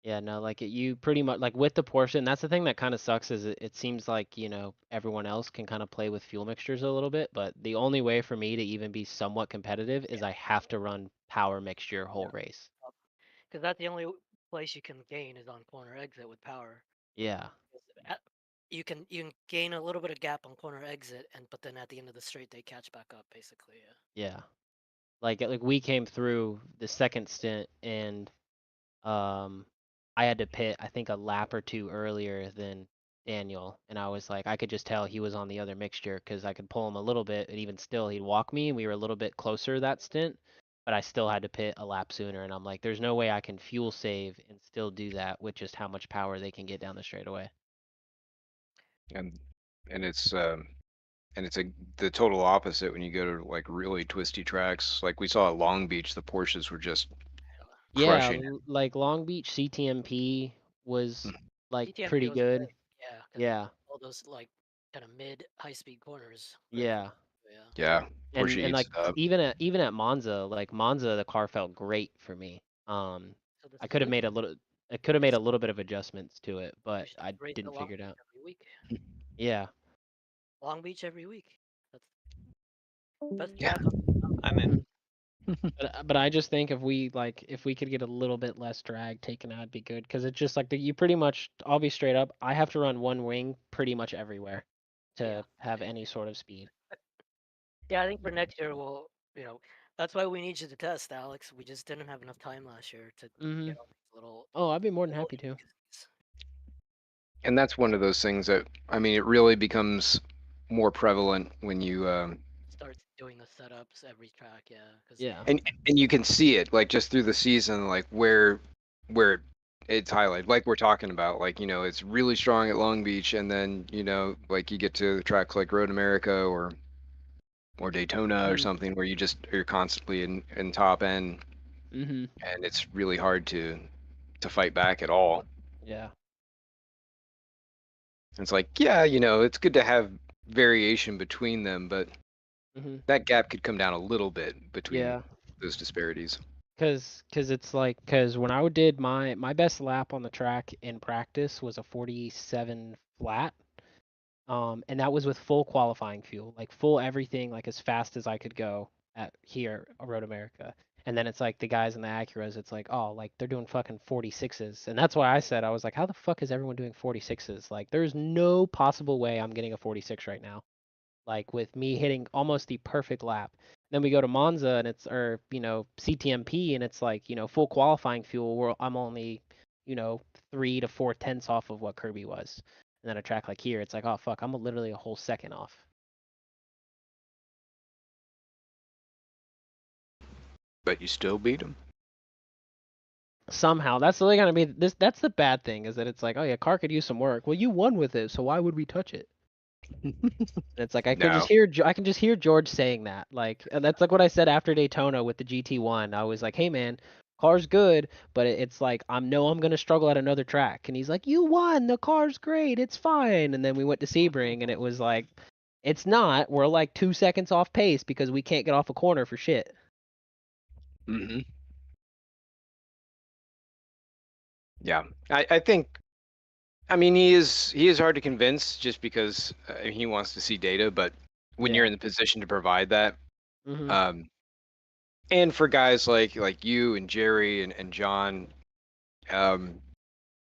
Yeah, no, like you pretty much like with the Porsche, and that's the thing that kind of sucks is it seems like, everyone else can kind of play with fuel mixtures a little bit, but the only way for me to even be somewhat competitive is I have to run power mixture whole race. Because that's the only place you can gain is on corner exit with power. Yeah. You can gain a little bit of gap on corner exit, but then at the end of the straight they catch back up basically. Yeah. Yeah. Like we came through the second stint and I had to pit I think a lap or two earlier than Daniel, and I was like I could just tell he was on the other mixture because I could pull him a little bit, and even still he'd walk me, and we were a little bit closer that stint, but I still had to pit a lap sooner, and I'm like, there's no way I can fuel save and still do that with just how much power they can get down the straightaway. And it's the total opposite when you go to like really twisty tracks. Like we saw at Long Beach, the Porsches were just Yeah, crushing it. like Long Beach CTMP was like CTMP pretty was good. great. Yeah. 'Cause Yeah. all those like kind of mid high speed corners. Yeah. Yeah. Porsche And eats like it up. even at Monza, like Monza, the car felt great for me. I could have made a little bit of adjustments to it, but I Race didn't at Long figure it Beach out. every week. Yeah. Long Beach every week. That's best Yeah. track on. I'm in. But I just think if we could get a little bit less drag taken out, it'd be good because it's just like you pretty much. I'll be straight up. I have to run one wing pretty much everywhere to have any sort of speed. Yeah, I think for next year that's why we need you to test, Alex. We just didn't have enough time last year to Mhm. get all these little. Oh, I'd be more than happy to. And that's one of those things that, I mean, it really becomes more prevalent when you Start doing the setups every track, yeah. Yeah. and you can see it like just through the season, like where it's highlighted, like we're talking about, like, you know, it's really strong at Long Beach, and then, you know, like you get to the tracks like Road America or Daytona or something where you're constantly in top end, Mm-hmm. and it's really hard to fight back at all. Yeah. It's like, yeah, you know, it's good to have variation between them, but that gap could come down a little bit between Yeah. those disparities. Cause it's like, when I did my best lap on the track in practice was a 47 flat. And that was with full qualifying fuel, like full everything, like as fast as I could go at here at Road America. And then it's like the guys in the Acuras, it's like, oh, like they're doing fucking 46s. And that's why I said, I was like, how the fuck is everyone doing 46s? Like, there's no possible way I'm getting a 46 right now. Like with me hitting almost the perfect lap. Then we go to Monza and it's, or, you know, CTMP, and it's like, you know, full qualifying fuel where I'm only, you know, 3 to 4 tenths off of what Kirby was. And then a track like here, it's like, oh fuck, I'm literally a whole second off. But you still beat them. Somehow, that's really gonna be this. That's the bad thing, is that it's like, oh yeah, car could use some work. Well, you won with it, so why would we touch it? And it's like I can just hear George saying that. Like, and that's like what I said after Daytona with the GT1. I was like, hey man, car's good, but it's like I'm gonna struggle at another track. And he's like, you won, the car's great, it's fine. And then we went to Sebring, and it was like, it's not. We're like 2 seconds off pace because we can't get off a corner for shit. Mm-hmm. Yeah, I think, I mean, he is hard to convince just because he wants to see data, but when you're in the position to provide that, and for guys like you and Jerry and John,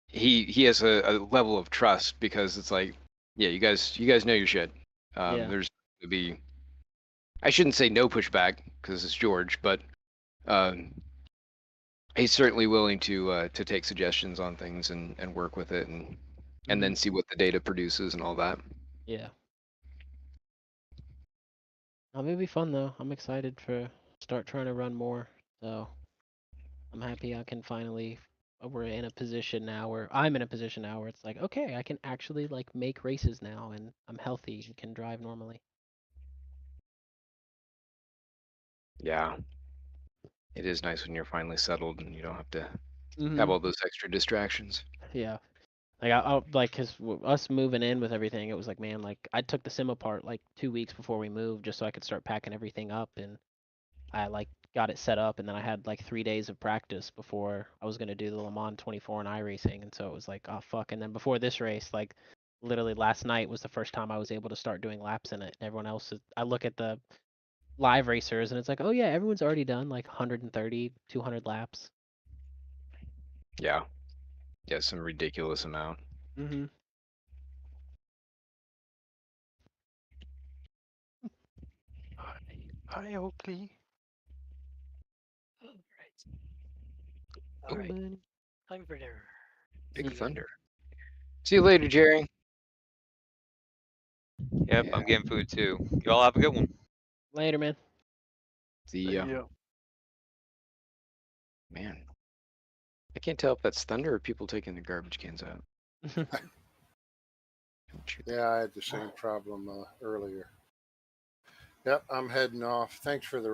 he has a level of trust, because it's like, yeah, you guys know your shit. There's to be, I shouldn't say no pushback because it's George, but he's certainly willing to take suggestions on things and work with it, and then see what the data produces and all that. Yeah. It'll be fun though. I'm excited for start trying to run more. So I'm happy I can finally. I'm in a position now where it's like, okay, I can actually like make races now, and I'm healthy and can drive normally. Yeah, it is nice when you're finally settled and you don't have to have all those extra distractions. Yeah. Like I like, cause us moving in with everything, it was like, man, like I took the sim apart like 2 weeks before we moved just so I could start packing everything up, and I like got it set up, and then I had like 3 days of practice before I was gonna do the Le Mans 24 and iRacing, and so it was like, oh fuck. And then before this race, like literally last night was the first time I was able to start doing laps in it. Everyone else I look at the live racers and it's like, oh yeah, everyone's already done like 130, 200 laps. Yeah, some ridiculous amount. Mm-hmm. Hi, Oakley. All right. Time for dinner. Big Thunder. See you later, Jerry. Yep, I'm getting food too. You all have a good one. Later, man. See ya. Man, I can't tell if that's Thunder or people taking the garbage cans out. Yeah, I had the same problem earlier. Yep, I'm heading off. Thanks for the